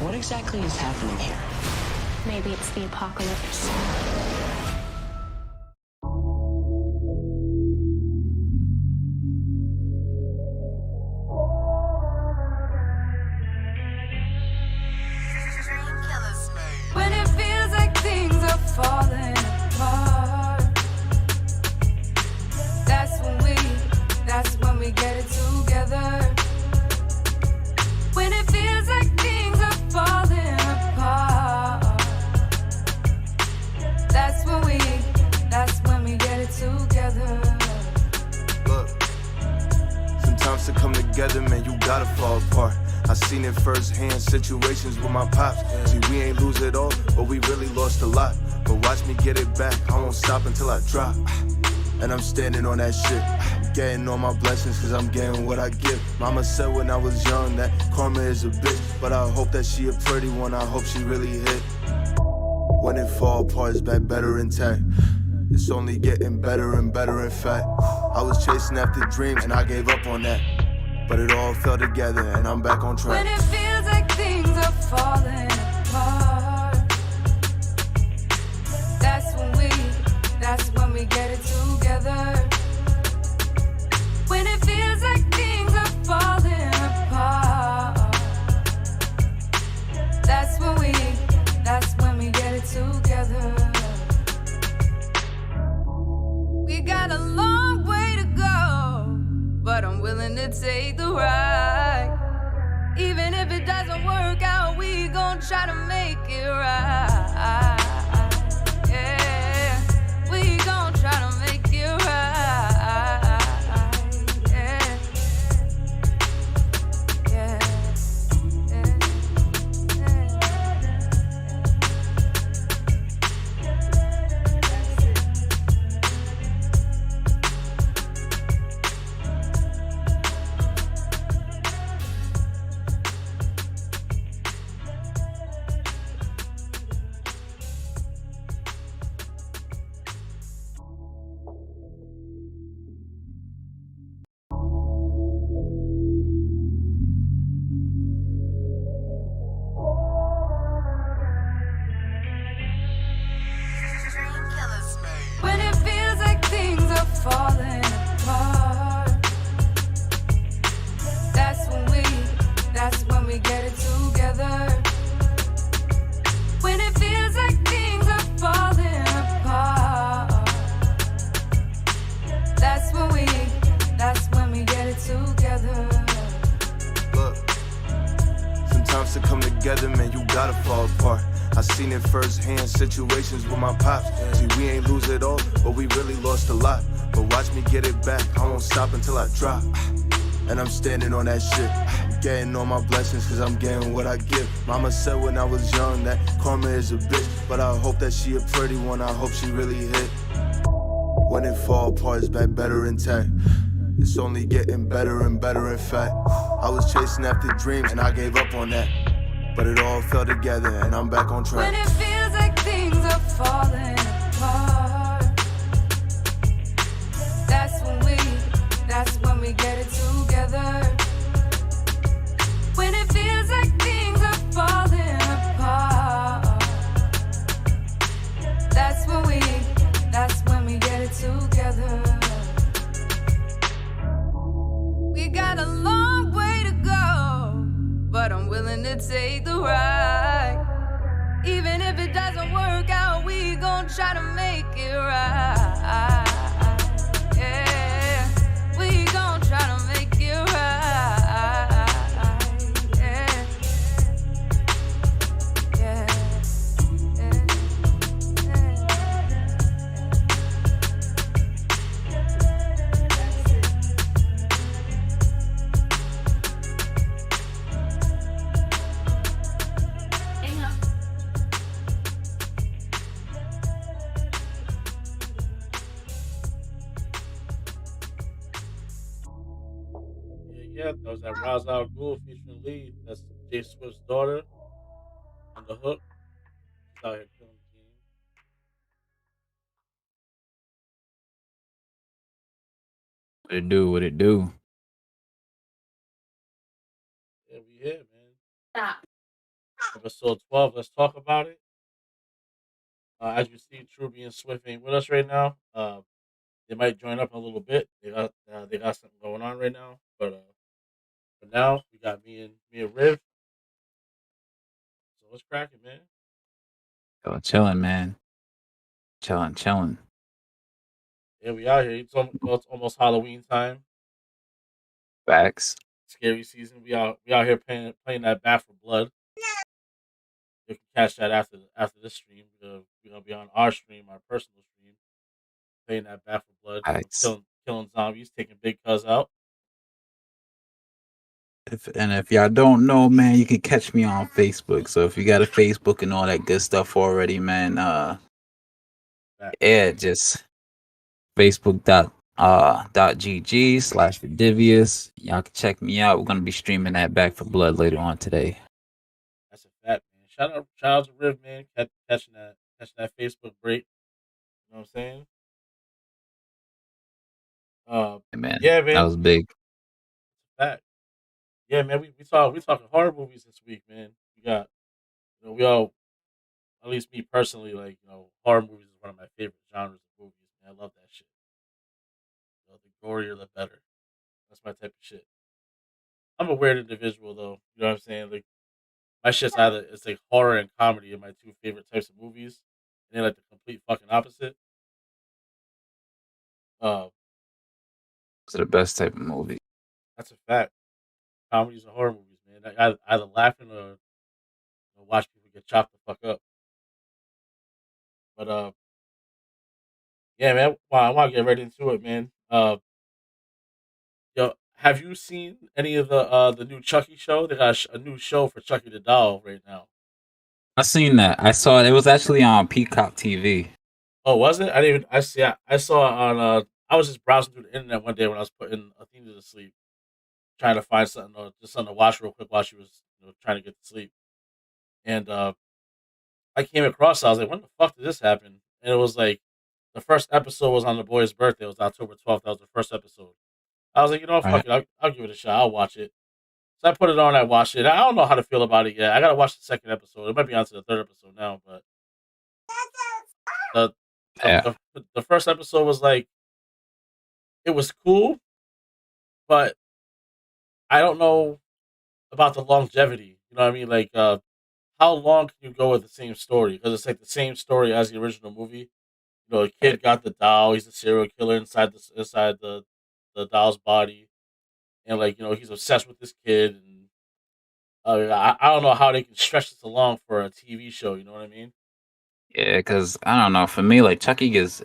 What exactly is happening here? Maybe it's the apocalypse. When it feels like things are falling apart, that's when we get it together. When it feels like things are falling apart, that's when we get it together. Look, sometimes to come together, man, you gotta fall apart. I seen it firsthand, situations with my pops. See, we ain't lose it all, but we really lost a lot. But watch me get it back, I won't stop until I drop. And I'm standing on that shit, getting all my blessings, cause I'm getting what I give. Mama said when I was young that karma is a bitch, but I hope that she a pretty one, I hope she really hit. When it fall apart, it's back better intact. It's only getting better and better, in fact. I was chasing after dreams and I gave up on that, but it all fell together and I'm back on track. When it feels like things are falling apart, that's when we get it together. When it feels like things are falling apart, that's when we get it together. We got a long way to go, but I'm willing to take the ride. Even if it doesn't work out, we gon' try to make it right. Yeah, we gon' try to make it right. Yeah, yeah, when it feels like things are falling apart, that's when we get it together. When it feels like things are falling apart, that's when we get it together. Look, sometimes to come together, man, you gotta fall apart. I seen it firsthand, situations with my pops. See, we ain't lose it all, but we really lost a lot. But watch me get it back, I won't stop until I drop. And I'm standing on that shit, getting all my blessings, cause I'm getting what I give. Mama said when I was young that karma is a bitch, but I hope that she a pretty one, I hope she really hit. When it fall apart, it's back better intact. It's only getting better and better, in fact. I was chasing after dreams and I gave up on that, but it all fell together and I'm back on track. When it feels like things are falling apart, that's when we get it together. When it feels like things are falling apart, that's when we get it together. We got a long way to go, but I'm willing to take the ride. Even if it doesn't work out, we gon' try to make it right. Yeah, we gon' try to make it right. Yeah, yeah, yeah, Yeah, that was that Rouse Al Ghul featuring Lee. That's Jay Swift's daughter on the hook. She's out here killing the game. What it do? What it do? Yeah, we here, man. Stop. episode 12. Let's talk about it. As you see, Truby and Swift ain't with us right now. They might join up in a little bit. They got something going on right now. But for now, we got me and Riv. So what's cracking, man? Yo, chilling, man. Chilling. Yeah, we out here. It's almost Halloween time. Facts. Scary season. We out here playing that Back for Blood. You can catch that after this stream. We're gonna be on our stream, our personal stream, playing that Back for Blood. Facts. Killing zombies, taking big cuz out. If y'all don't know, man, you can catch me on Facebook. So if you got a Facebook and all that good stuff already, man, yeah, just Facebook.gg/Vidivius. Y'all can check me out. We're gonna be streaming that Back for Blood later on today. That's a fact, man. Shout out to Riv, man, catching that Facebook break. You know what I'm saying? Man, Yeah, man. that was big. Fact. Yeah, man. We talking horror movies this week, man. We got we all, at least me personally, like horror movies is one of my favorite genres of movies. Man, I love that shit. The gorier the better. That's my type of shit. I'm a weird individual though. You know what I'm saying? Like my shit's it's like horror and comedy are my two favorite types of movies, and they're like the complete fucking opposite. Uh, It's the best type of movie. that's a fact. Comedies and horror movies, man. I either laughing or watch people get chopped the fuck up. But yeah, man. Wow, I want to get right into it, man. Yo, have you seen any of the new Chucky show? They got a new show for Chucky the doll right now. I seen that. I saw it. It was actually on Peacock TV. Oh, was it? I didn't even. I see. I saw it on. I was just browsing through the internet one day when I was putting Athena to sleep, trying to find something, just something to watch real quick while she was trying to get to sleep. And I came across it. I was like, when the fuck did this happen? And it was like the first episode was on the boy's birthday. It was October 12th. That was the first episode. I was like, fuck Right. it. I'll give it a shot. I'll watch it. So I put it on. I watched it. I don't know how to feel about it yet. I gotta watch the second episode. It might be on to the third episode now, but the Yeah. the first episode was like it was cool, but I don't know about the longevity. You know what I mean? Like, how long can you go with the same story? Because it's like the same story as the original movie. A kid got the doll. He's a serial killer inside the doll's body, and like he's obsessed with this kid. And I don't know how they can stretch this along for a TV show. You know what I mean? Yeah, because I don't know. For me, like Chucky it's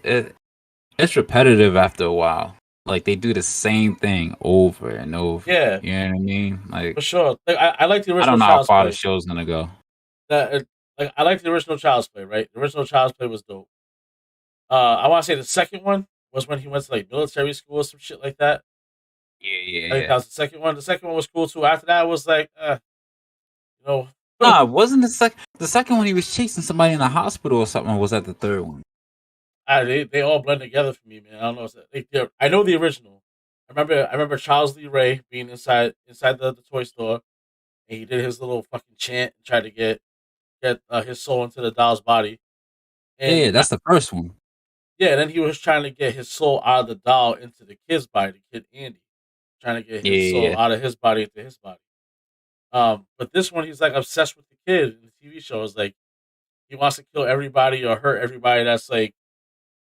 repetitive after a while. Like they do the same thing over and over. Yeah, You know what I mean? Like for sure. Like I like the I original don't know how Child's far the Play. show's gonna go. Like I like the original Child's Play. Right, the original Child's Play was dope. I want to say the second one was when he went to like military school or some shit like that. I think Yeah. that was the second one. The second one was cool too. After that, it was like, you know, Nah, wasn't the second one he was chasing somebody in the hospital or something? Or was that the third one? they all blend together for me, man. I don't know. I know the original. I remember Charles Lee Ray being inside the toy store, and he did his little fucking chant and tried to get his soul into the doll's body. And Yeah, that's the first one. yeah, and then he was trying to get his soul out of the doll into the kid's body, the kid Andy, trying to get his soul Yeah. out of his body into his body. But this one, he's like obsessed with the kid in the TV show. Is like he wants to kill everybody or hurt everybody that's like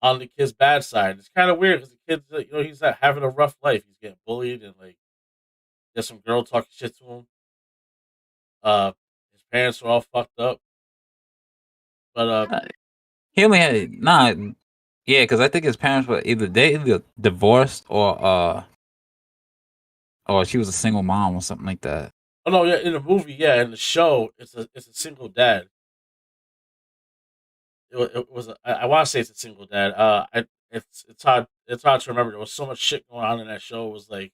on the kid's bad side. It's kind of weird because the kid's he's not having a rough life. He's getting bullied and like there's some girl talking shit to him. His parents are all fucked up. But He only had yeah, because I think his parents were either divorced or she was a single mom or something like that. oh no, yeah, in the movie, yeah, in the show, it's a single dad. It was I want to say it's a single dad. It's hard to remember. There was so much shit going on in that show. It was like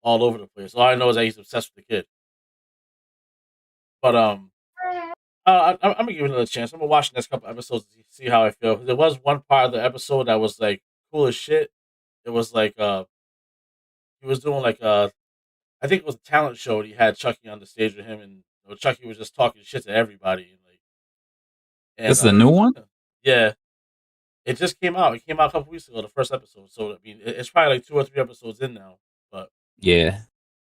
all over the place. All I know is that he's obsessed with the kid. But I'm gonna give it another chance. I'm gonna watch the next couple episodes to see how I feel. There was one part of the episode that was like cool as shit. It was like he was doing like I think it was a talent show. And he had Chucky on the stage with him and Chucky was just talking shit to everybody, This is a new one? Yeah, it just came out. It came out a couple weeks ago, the first episode. So I mean, it's probably like 2 or 3 episodes in now. But Yeah.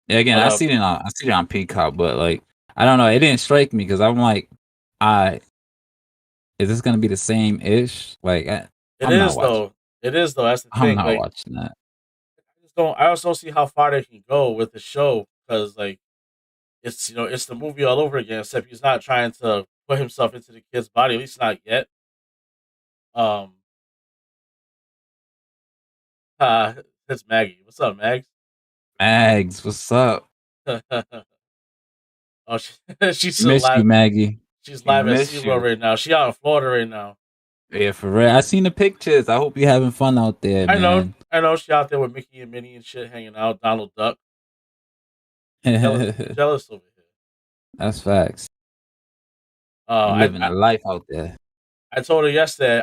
Again, I see it on Peacock, but like I don't know, it didn't strike me because I'm like, is this gonna be the same ish? Like it is though. It is though. That's the I'm thing. not Like, watching that. I also don't see how far they can go with the show because like it's it's the movie all over again. Except he's not trying to put himself into the kid's body. At least not yet. Um, it's Maggie. What's up, Mags? Mags, what's up? Oh, she's still Miss you, live. Maggie. She's live at Miss SeaWorld you. right now. She out in Florida right now. Yeah, for real. I seen the pictures. I hope you're having fun out there, man. I know. She out there with Mickey and Minnie and shit, hanging out. Donald Duck. Jealous over here. That's facts. Living a life out there. I told her yesterday.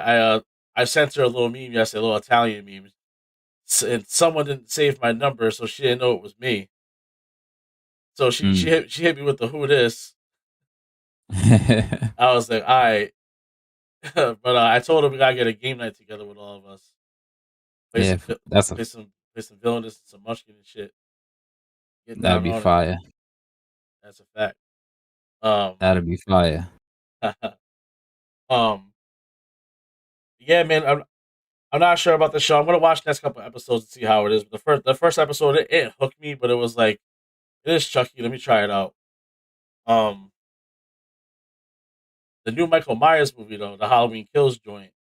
I sent her a little meme yesterday, a little Italian meme, and someone didn't save my number, so she didn't know it was me. So she hit me with the "Who this?" I was like, all right. But I told her we gotta get a game night together with all of us. Play some villainous and some munchkin and shit. That'd be fire. That's a fact. That'd be fire. Yeah, man. I'm not sure about the show. I'm gonna watch the next couple episodes and see how it is. But the first episode it hooked me, but it was like it is Chucky. Let me try it out. The new Michael Myers movie though, the Halloween Kills joint.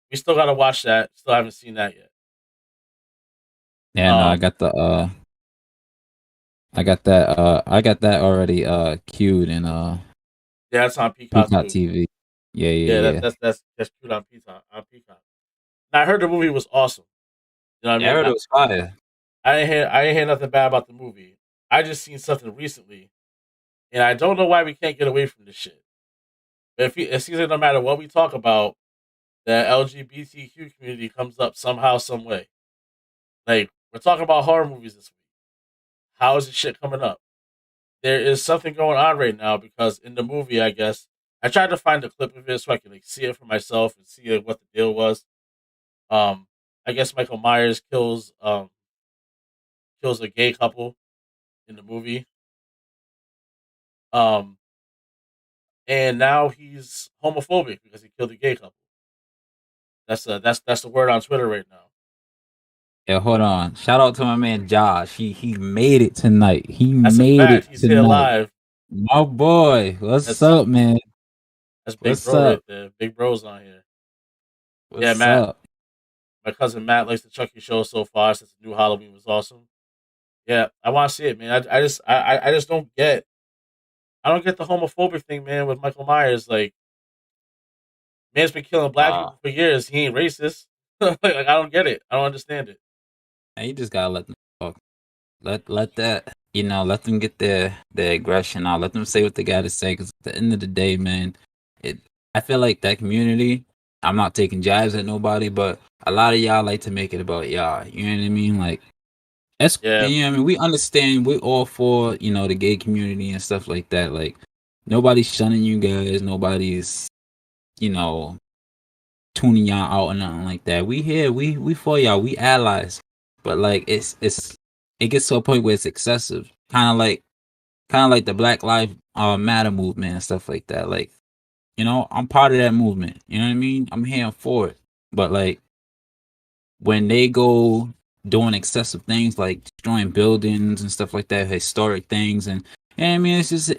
We still gotta watch that. Still haven't seen that yet. Yeah, no, I got that already queued in yeah, it's on Peacock TV. Yeah. That's queued on Peacock. Now I heard the movie was awesome. You know what I mean? I heard it was fire. I ain't hear nothing bad about the movie. I just seen something recently, and I don't know why we can't get away from this shit. But it seems like no matter what we talk about, the LGBTQ community comes up somehow, some way. Like we're talking about horror movies this week. How is this shit coming up? There is something going on right now because in the movie, I guess I tried to find a clip of it so I can see it for myself and see what the deal was. I guess Michael Myers kills a gay couple in the movie. And now he's homophobic because he killed a gay couple. That's the word on Twitter right now. Yeah, hold on. Shout out to my man Josh. He made it tonight. He's here live. My boy, what's up, man? That's Big Bro right there. Big Bro's on here. What's Matt. Up? My cousin Matt likes the Chucky show so far since the new Halloween was awesome. Yeah, I want to see it, man. I just don't get. I don't get the homophobic thing, man. With Michael Myers, like, man's been killing black people for years. He ain't racist. Like, I don't get it. I don't understand it. And you just gotta let them talk. Let that, let them get their aggression out. Let them say what they gotta say. Because at the end of the day, man, I feel like that community. I'm not taking jabs at nobody, but a lot of y'all like to make it about y'all. You know what I mean? Like, that's I mean, we understand. We're all for the gay community and stuff like that. Like, nobody's shunning you guys. Nobody's tuning y'all out or nothing like that. We here. We for y'all. We allies. But like, it gets to a point where it's excessive. Kind of like the Black Lives Matter movement and stuff like that. Like, I'm part of that movement. You know what I mean? I'm here for it. But like, when they go doing excessive things like destroying buildings and stuff like that, historic things, and I mean, it's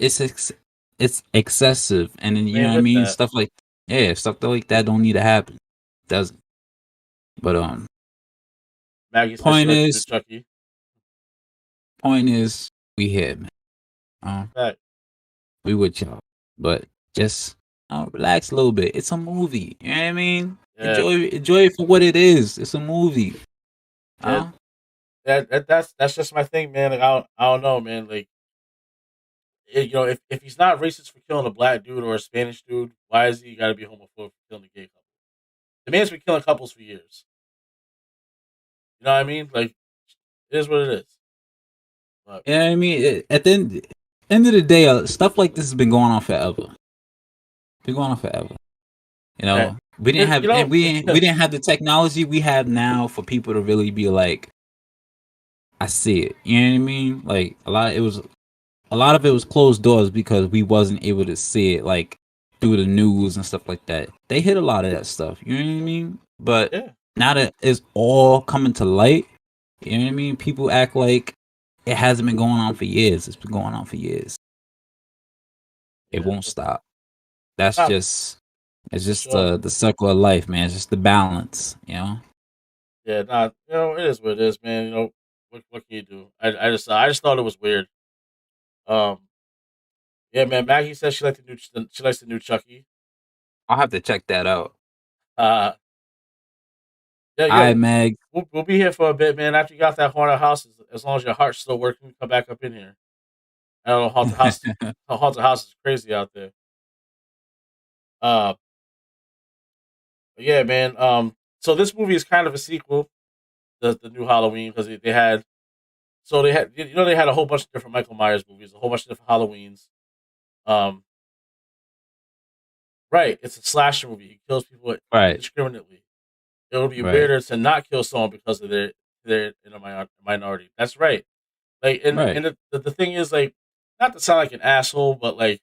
excessive. And then you know what I mean? Stuff like that don't need to happen. It doesn't. But Maggie's point is, we here, man. We with y'all, but just relax a little bit. It's a movie. You know what I mean? Yeah. Enjoy it for what it is. It's a movie. Yeah. That's just my thing, man. Like, I don't know, man. Like, if he's not racist for killing a black dude or a Spanish dude, why is he got to be homophobic for killing a gay couple? The man's been killing couples for years. You know what I mean? Like, it is what it is. But, yeah, I mean, at the end, end of the day, stuff like this has been going on forever. Been going on forever. You know, Right. we didn't have You know- and we didn't have the technology we have now for people to really be like, I see it. You know what I mean? Like a lot of it was closed doors because we wasn't able to see it like through the news and stuff like that. They hid a lot of that stuff. You know what I mean? But Yeah. now that it's all coming to light, you know what I mean? People act like it hasn't been going on for years. It's been going on for years. It won't stop. That's Stop. just it's just Sure. the circle of life, man. It's just the balance, you know. Yeah, nah, you know, it is what it is, man. You know, what can you do? I just thought it was weird. Yeah, man. Maggie says she likes the new Chucky. I'll have to check that out. Yeah, All yeah. right, Meg. We'll be here for a bit, man. After you got that haunted house, as long as your heart's still working, we come back up in here. I don't know, haunted house. Haunted house is crazy out there. But yeah, man. So this movie is kind of a sequel, the new Halloween, because they had they had a whole bunch of different Michael Myers movies, a whole bunch of different Halloweens. Right, it's a slasher movie. He kills people Right. indiscriminately. It would be Right. weirder to not kill someone because of they're in a minority. That's right. Like, and Right. and the thing is, like, not to sound like an asshole, but like,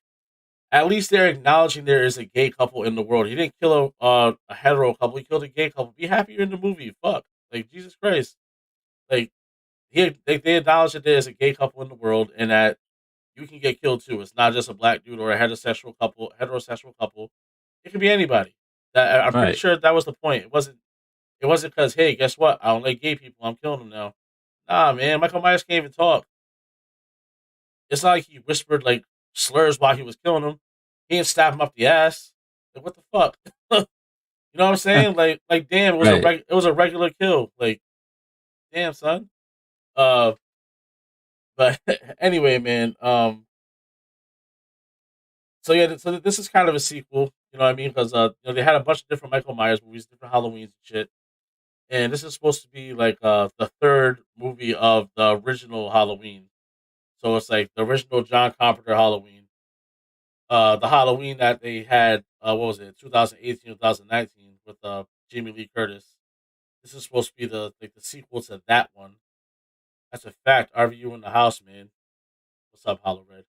at least they're acknowledging there is a gay couple in the world. He didn't kill a hetero couple. He killed a gay couple. Be happy you're in the movie. Fuck, like, Jesus Christ. Like, they acknowledge that there is a gay couple in the world and that you can get killed too. It's not just a black dude or a heterosexual couple. It could be anybody. I'm pretty Right. sure that was the point. It wasn't because, hey, guess what? I don't like gay people. I'm killing them now. Nah, man. Michael Myers can't even talk. It's not like he whispered like slurs while he was killing him. He didn't stab him up the ass. Like, what the fuck? You know what I'm saying? Like damn, it was Right. it was a regular kill. Like, damn, son. But anyway, man. So yeah, so this is kind of a sequel. You know what I mean? Because they had a bunch of different Michael Myers movies, different Halloweens and shit. And this is supposed to be like the third movie of the original Halloween. So it's like the original John Carpenter Halloween. The Halloween that they had, what was it, 2018, 2019 with Jamie Lee Curtis. This is supposed to be the sequel to that one. That's a fact. RVU in the house, man. What's up, Hollow Red?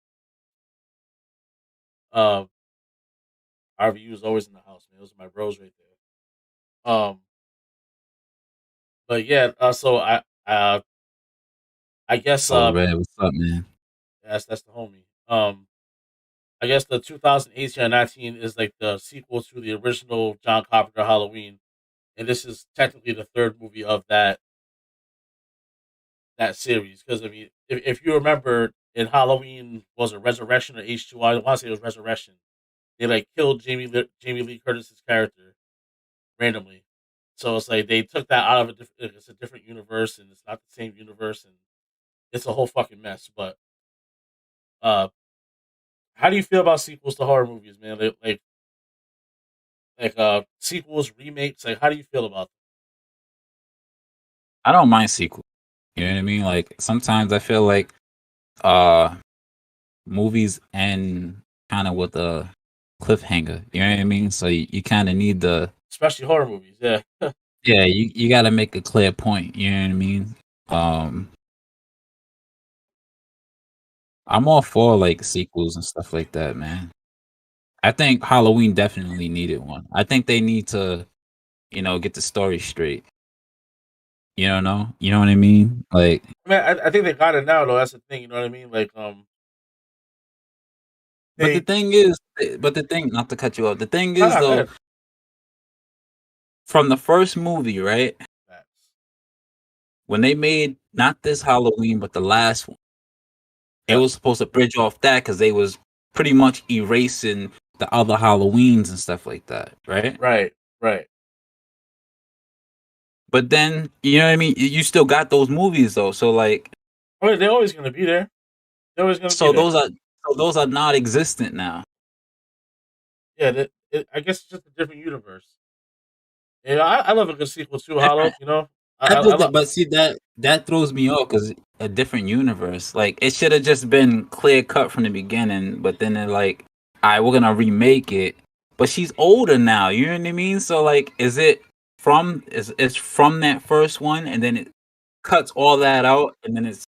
RVU is always in the house, man. Those are my bros right there. But yeah, so I guess Oh, Red, what's up, man? that's the homie. I guess the 2018 or 19 is like the sequel to the original John Carpenter Halloween, and this is technically the third movie of that series. Because I mean, if you remember, in Halloween was a Resurrection or H2O? I want to say it was Resurrection. They like killed Jamie Lee Curtis's character randomly, so it's like they took that out of it's a different universe, and it's not the same universe, and it's a whole fucking mess. But how do you feel about sequels to horror movies, man? Like sequels, remakes. Like, how do you feel about them? I don't mind sequel. You know what I mean? Like sometimes I feel like movies end kind of with a cliffhanger. You know what I mean? So you kind of need Especially horror movies, yeah. yeah, you got to make a clear point. You know what I mean? I'm all for like sequels and stuff like that, man. I think Halloween definitely needed one. I think they need to, get the story straight. You know what I mean? Like, I mean, I think they got it now, though. That's the thing, you know what I mean? Like, but the they thing is, not to cut you off. The thing no, is, no, go though, ahead. from the first movie, right? Facts. When they made not this Halloween, but the last one, it Yep. was supposed to bridge off that because they was pretty much erasing the other Halloweens and stuff like that, right? Right. But then, you know what I mean? You still got those movies though, so like, I mean, they're always gonna be there. They're always gonna so be there. those are not existent now. Yeah, I guess it's just a different universe. Yeah, I love a good sequel too, Hollow. You know, I love. But see that throws me off because a different universe. Like it should have just been clear cut from the beginning, but then they're like, all right, we're gonna remake it. But she's older now, you know what I mean? So like is it from it's from that first one and then it cuts all that out and then it's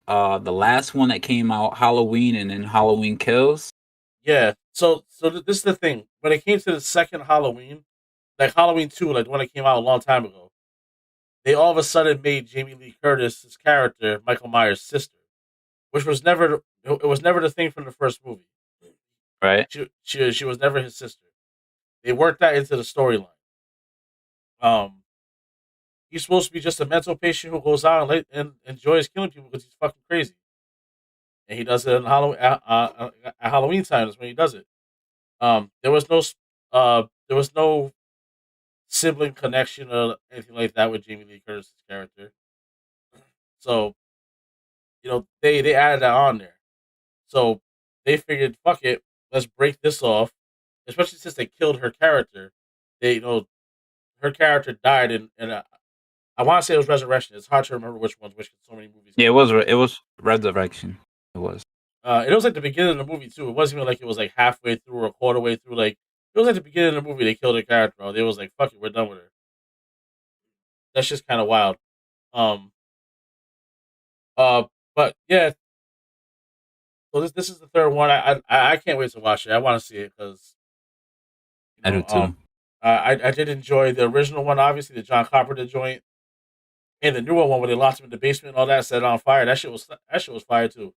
the last one that came out, Halloween and then Halloween Kills. Yeah. So this is the thing. When it came to the second Halloween, like Halloween 2, like the one that came out a long time ago, they all of a sudden made Jamie Lee Curtis's character Michael Myers' sister, which was never it was never the thing from the first movie. Right. She was never his sister. They worked that into the storyline. Um, he's supposed to be just a mental patient who goes out and enjoys killing people because he's fucking crazy, and he does it on Halloween at Halloween time. Is when he does it. There was no sibling connection or anything like that with Jamie Lee Curtis's character. So they added that on there. So they figured, fuck it, let's break this off. Especially since they killed her character. Her character died in I want to say it was Resurrection. It's hard to remember which one's which. So many movies. Yeah, it was Resurrection. It was. It was like the beginning of the movie too. It wasn't even like it was like halfway through or a quarter way through. Like it was like the beginning of the movie. They killed her character. They was like, "Fuck it, we're done with her." That's just kind of wild. Um. But yeah. So this is the third one. I can't wait to watch it. I want to see it because I do too. I did enjoy the original one. Obviously, the John Carpenter joint, and the newer one where they locked him in the basement and all that, set it on fire. That shit was fire too.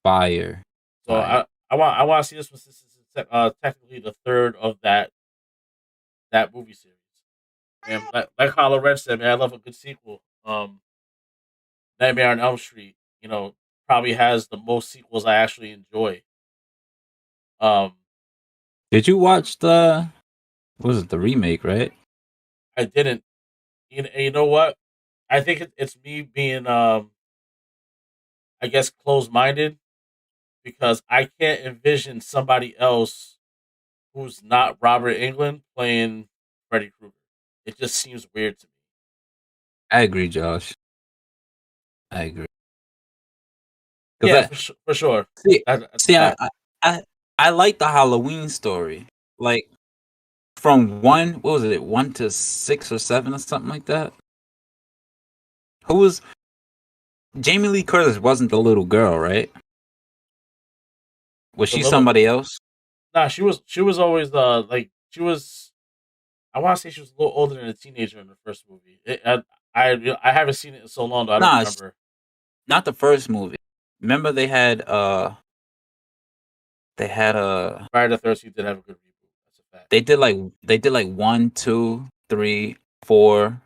Fire. So Fire. I want to see this one since it's technically the third of that movie series. And like Hollow Red said, man, I love a good sequel. Nightmare on Elm Street, probably has the most sequels I actually enjoy. Um, Did you watch what was it, the remake, right? I didn't. You know what? I think it's me being I guess closed minded because I can't envision somebody else who's not Robert Englund playing Freddy Krueger. It just seems weird to me. I agree, Josh. I agree. Yeah, for sure. See, That's see, a I, fact. I, I like the Halloween story. Like from one, what was it, 1 to 6 or 7 or something like that. Who was Jamie Lee Curtis? Wasn't the little girl, right? Was The she little somebody else? Nah, she was always like she was. I want to say she was a little older than a teenager in the first movie. I haven't seen it in so long though. I don't Nah, remember. not the first movie. Remember they had Friday the 13th did have a good reboot. That's a fact. they did like 1, 2, 3, 4,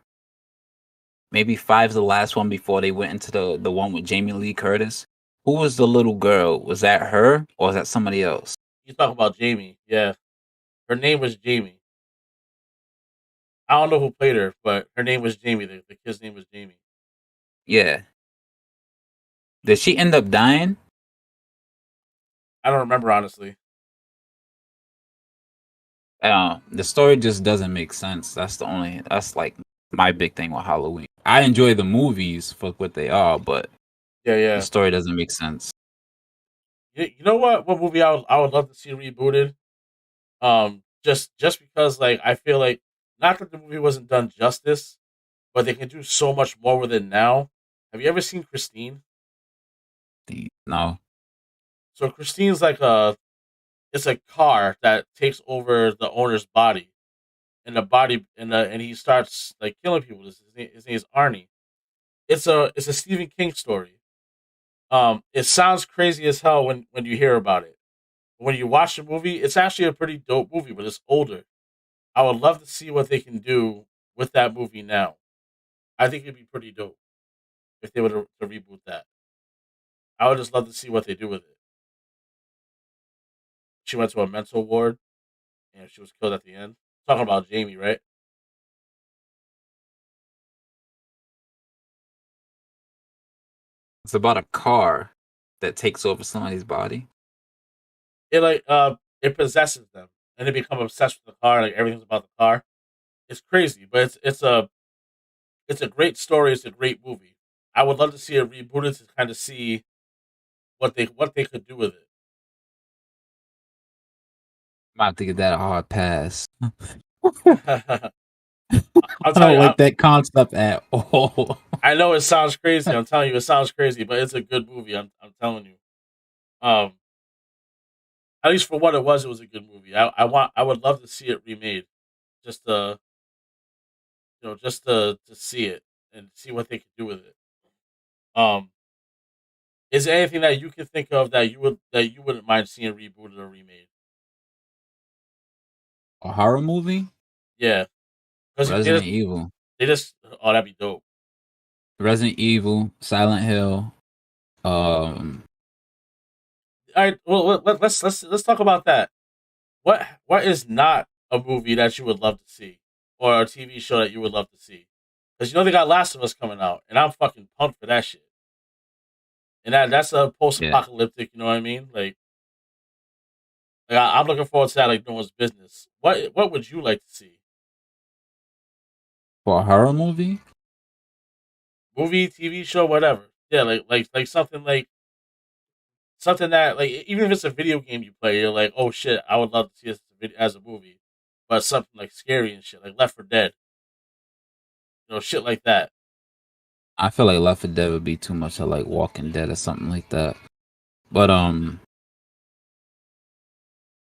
maybe 5's the last one before they went into the one with Jamie Lee Curtis. Who was the little girl? Was that her or was that somebody else? You talk about Jamie, yeah. Her name was Jamie. I don't know who played her, but her name was Jamie. The kid's name was Jamie. Yeah. Did she end up dying? I don't remember honestly. The story just doesn't make sense. That's like my big thing with Halloween. I enjoy the movies for what they are, but Yeah, the yeah. story doesn't make sense. You know what? What movie I would love to see rebooted? Just because like I feel like not that the movie wasn't done justice, but they can do so much more with it now. Have you ever seen Christine? No. So Christine's like it's a car that takes over the owner's body, and the body and he starts like killing people. His name is Arnie. It's a Stephen King story. It sounds crazy as hell when you hear about it. When you watch the movie, it's actually a pretty dope movie, but it's older. I would love to see what they can do with that movie now. I think it'd be pretty dope if they were to reboot that. I would just love to see what they do with it. She went to a mental ward and she was killed at the end. Talking about Jamie, right? It's about a car that takes over somebody's body. It possesses them and they become obsessed with the car. Like everything's about the car. It's crazy, but it's a great story. It's a great movie. I would love to see it rebooted to kind of see what they could do with it. I'm about to give that a hard pass. I'll I tell don't you, like that concept at all. I know it sounds crazy. I'm telling you, it sounds crazy, but it's a good movie. I'm telling you. Um, at least for what it was a good movie. I would love to see it remade, just to just to see it and see what they could do with it. Um, is there anything that you can think of that you wouldn't mind seeing rebooted or remade? A horror movie? Yeah, because Resident Evil. they just that'd be dope. Resident Evil, Silent Hill. All right, well let's talk about that. What is not a movie that you would love to see, or a TV show that you would love to see? Because they got Last of Us coming out, and I'm fucking pumped for that shit. And that's a post-apocalyptic, you know what I mean? I'm looking forward to that, like doing its business. What would you like to see? For a horror movie? Movie, TV show, whatever. Yeah, like something that like even if it's a video game you play, you're like, oh shit, I would love to see this as a movie, but something like scary and shit, like Left 4 Dead, shit like that. I feel like Left 4 Dead would be too much of like Walking Dead or something like that. But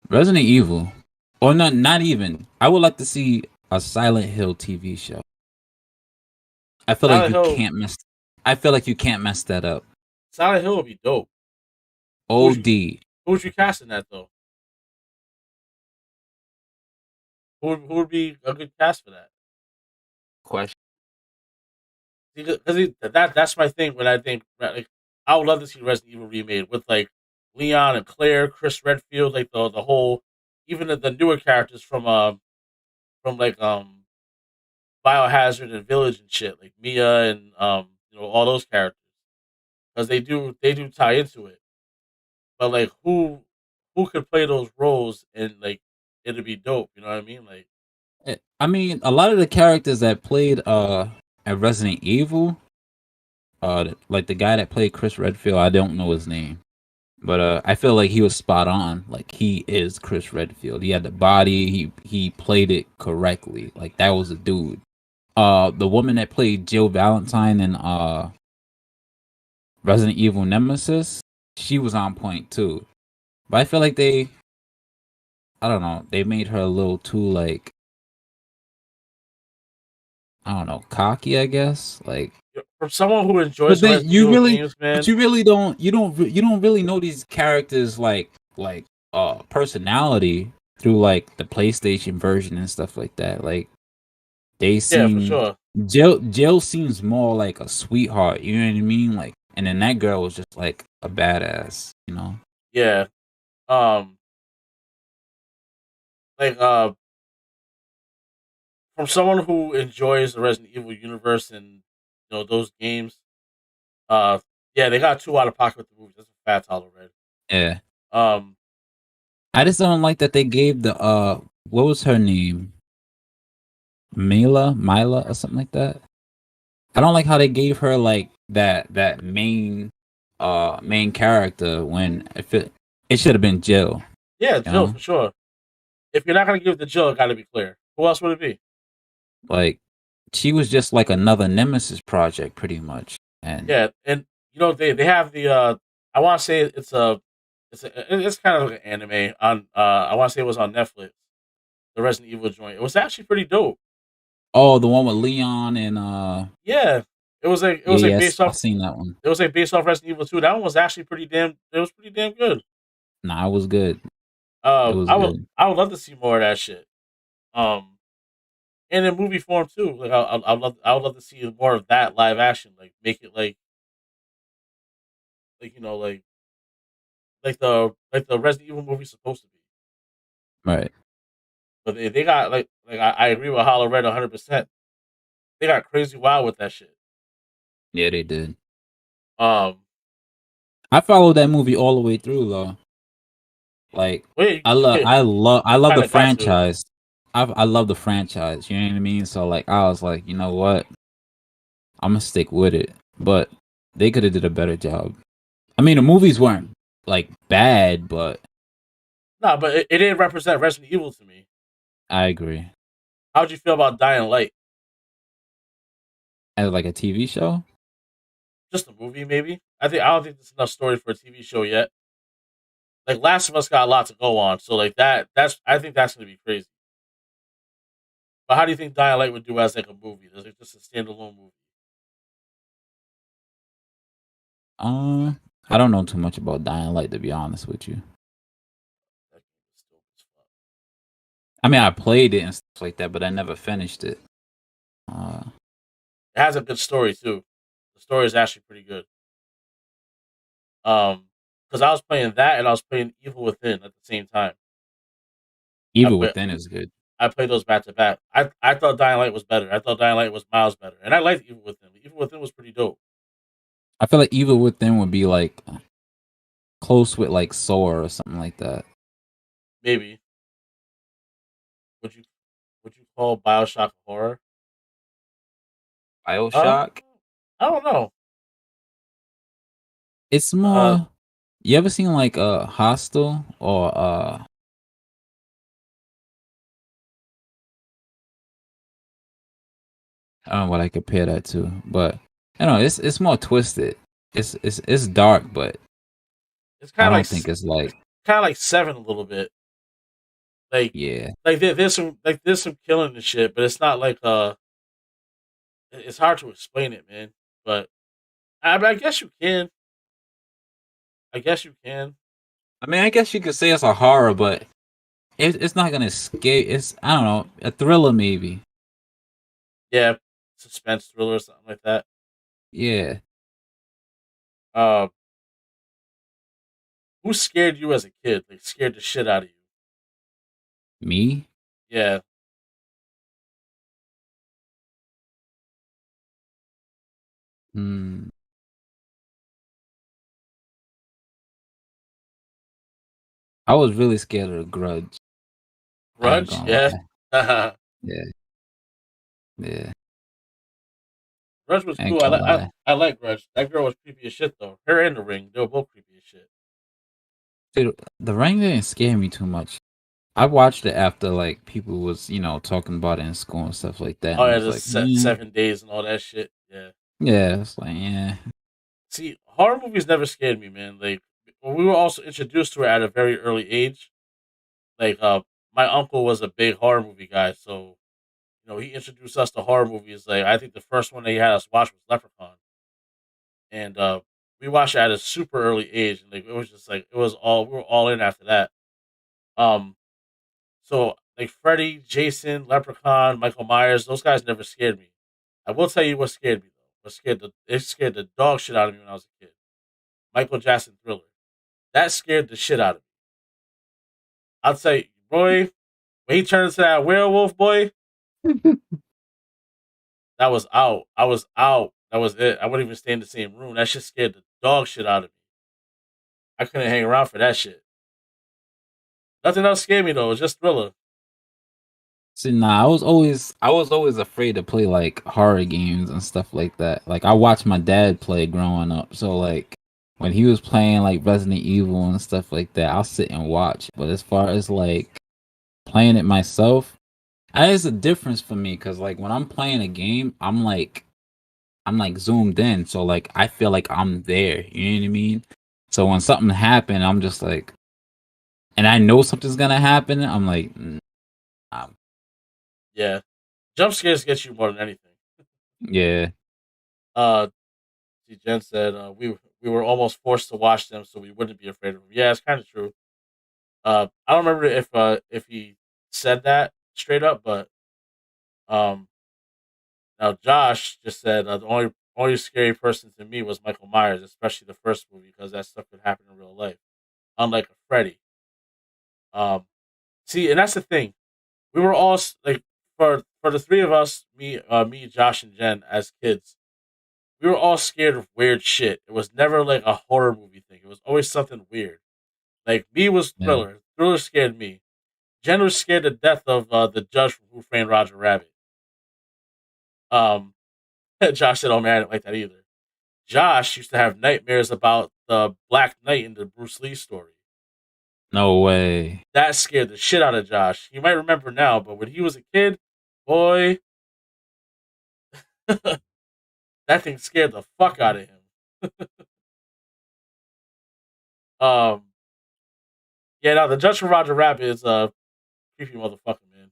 Resident Evil, or not even. I would like to see a Silent Hill TV show. I feel like you can't mess. I feel like you can't mess that up. Silent Hill would be dope. OD. Who'd you cast in that though? Who would be a good cast for that? Question. Because that's my thing. When I think like I would love to see Resident Evil remade with like Leon and Claire, Chris Redfield, like the whole, even the newer characters from like Biohazard and Village and shit, like Mia and all those characters, because they do tie into it. But like who could play those roles and like it'd be dope, you know what I mean? Like, I mean, a lot of the characters that played at Resident Evil, like the guy that played Chris Redfield, I don't know his name, but I feel like he was spot on. Like he is Chris Redfield. He had the body. He played it correctly. Like that was a dude. The woman that played Jill Valentine in Resident Evil Nemesis, she was on point too. But I feel like I don't know, they made her a little too like, I don't know, cocky, I guess. Like from someone who enjoys Resident Evil games, man. But you don't really know these characters like personality through like the PlayStation version and stuff like that. Like they seem, yeah, for sure. Jill seems more like a sweetheart, you know what I mean? Like, and then that girl was just like a badass, you know? Yeah. Like from someone who enjoys the Resident Evil universe and those games, yeah, they got 2 out of pocket with the movies. That's a fat tolerate. Yeah. I just don't like that they gave the what was her name? Mila or something like that. I don't like how they gave her like that main character when it should have been Jill. Yeah, Jill, for sure. If you're not gonna give it to Jill, it gotta be clear. Who else would it be? Like she was just like another Nemesis project, pretty much. And yeah, and they have the I want to say it's kind of like an anime on I want to say it was on Netflix. The Resident Evil joint. It was actually pretty dope. Oh, the one with Leon and yeah, it was based off. I've seen that one. It was like based off Resident Evil 2. That one was actually pretty damn. It was pretty damn good. Nah, it was good. I would love to see more of that shit. And in movie form too. Like I would love to see more of that live action. Like make it like the Resident Evil movie's supposed to be. Right. But they got like I agree with Hollow Red 100%. They got crazy wild with that shit. Yeah, they did. I followed that movie all the way through though. Like I love the franchise. I love the franchise. You know what I mean? So like I was like, you know what? I'm gonna stick with it. But They could have did a better job. I mean, the movies weren't like bad, but No, but it didn't represent Resident Evil to me. I agree. How'd you feel about Dying Light? As like a TV show, Just a movie, maybe. I don't think there's enough story for a TV show yet. Like Last of Us got a lot to go on, so like I think that's gonna be crazy. But how do you think Dying Light would do as like a movie? Like just a standalone movie? I don't know too much about Dying Light, to be honest with you. That game is dope as fuck. I mean, I played it and stuff like that, but I never finished it. It has a good story too. The story is actually pretty good. Because I was playing that and I was playing Evil Within at the same time. Evil Within is good. I played those back to back. I thought Dying Light was better. I thought Dying Light was miles better, and I liked Evil Within. Evil Within was pretty dope. I feel like Evil Within would be like close with like Soar or something like that. Maybe would you call Bioshock horror? Bioshock. I don't know. It's more. You ever seen like Hostel or I don't know what I compare that to, but I don't know it's more twisted. It's dark, but It's I kind of don't like think it's like Seven a little bit. Like yeah. there's some killing and shit, but it's not like It's hard to explain it, man. But I guess you can. I guess you can. I mean, I guess you could say it's a horror, but it's not gonna scare. It's I don't know, a thriller maybe. Yeah, suspense thriller or something like that. Yeah, Um, who scared you as a kid? Like scared the shit out of you? me. Yeah. Hmm. I was really scared of the Grudge. I ain't Grudge? gonna Yeah. lie. Yeah, yeah. Grudge was I ain't cool. gonna lie. I like Grudge. That girl was creepy as shit though. Her and the Ring, they were both creepy as shit. Dude, the Ring didn't scare me too much. I watched it after like people was talking about it in school and stuff like that. Oh And I yeah, was the like, mm, 7 days and all that shit. Yeah. yeah, it's like yeah. See, horror movies never scared me, man. Like we were also introduced to it at a very early age. Like my uncle was a big horror movie guy, so he introduced us to horror movies. Like I think the first one that he had us watch was Leprechaun, and we watched it at a super early age, and like it was just like we were all in after that. Um, so like Freddy, Jason, Leprechaun, Michael Myers, those guys never scared me. I will tell you what scared me though. It scared the dog shit out of me when I was a kid. Michael Jackson Thriller. That scared the shit out of me. I'd say, boy, when he turned into that werewolf, boy, that was out. I was out. That was it. I wouldn't even stay in the same room. That shit scared the dog shit out of me. I couldn't hang around for that shit. Nothing else scared me though. It was just Thriller. See, nah, I was always afraid to play like horror games and stuff like that. Like I watched my dad play growing up, so like when he was playing like Resident Evil and stuff like that, I'll sit and watch. But as far as like playing it myself, there's a difference for me because like when I'm playing a game, I'm like zoomed in, so like I feel like I'm there. You know what I mean? So when something happened, I'm just like, and I know something's gonna happen. I'm like, Yeah. Jump scares get you more than anything. yeah. Uh see, Jen said we were almost forced to watch them so we wouldn't be afraid of them. Yeah, it's kinda true. I don't remember if he said that straight up, but um now Josh just said the only scary person to me was Michael Myers, especially the first movie, because that stuff could happen in real life, unlike a Freddy. Um, see, and that's the thing. We were all like, for the three of us, me, Josh, and Jen, as kids, we were all scared of weird shit. It was never like a horror movie thing. It was always something weird. Like me was Yeah. Thriller. Thriller scared me. Jen was scared to death of the judge from Who Framed Roger Rabbit. Um, Josh said, "Oh man, I didn't like that either." Josh used to have nightmares about the Black Knight in the Bruce Lee story. No way. That scared the shit out of Josh. You might remember now, but when he was a kid, boy, that thing scared the fuck out of him. Yeah, now the Judge for Roger Rabbit is a creepy motherfucker, man.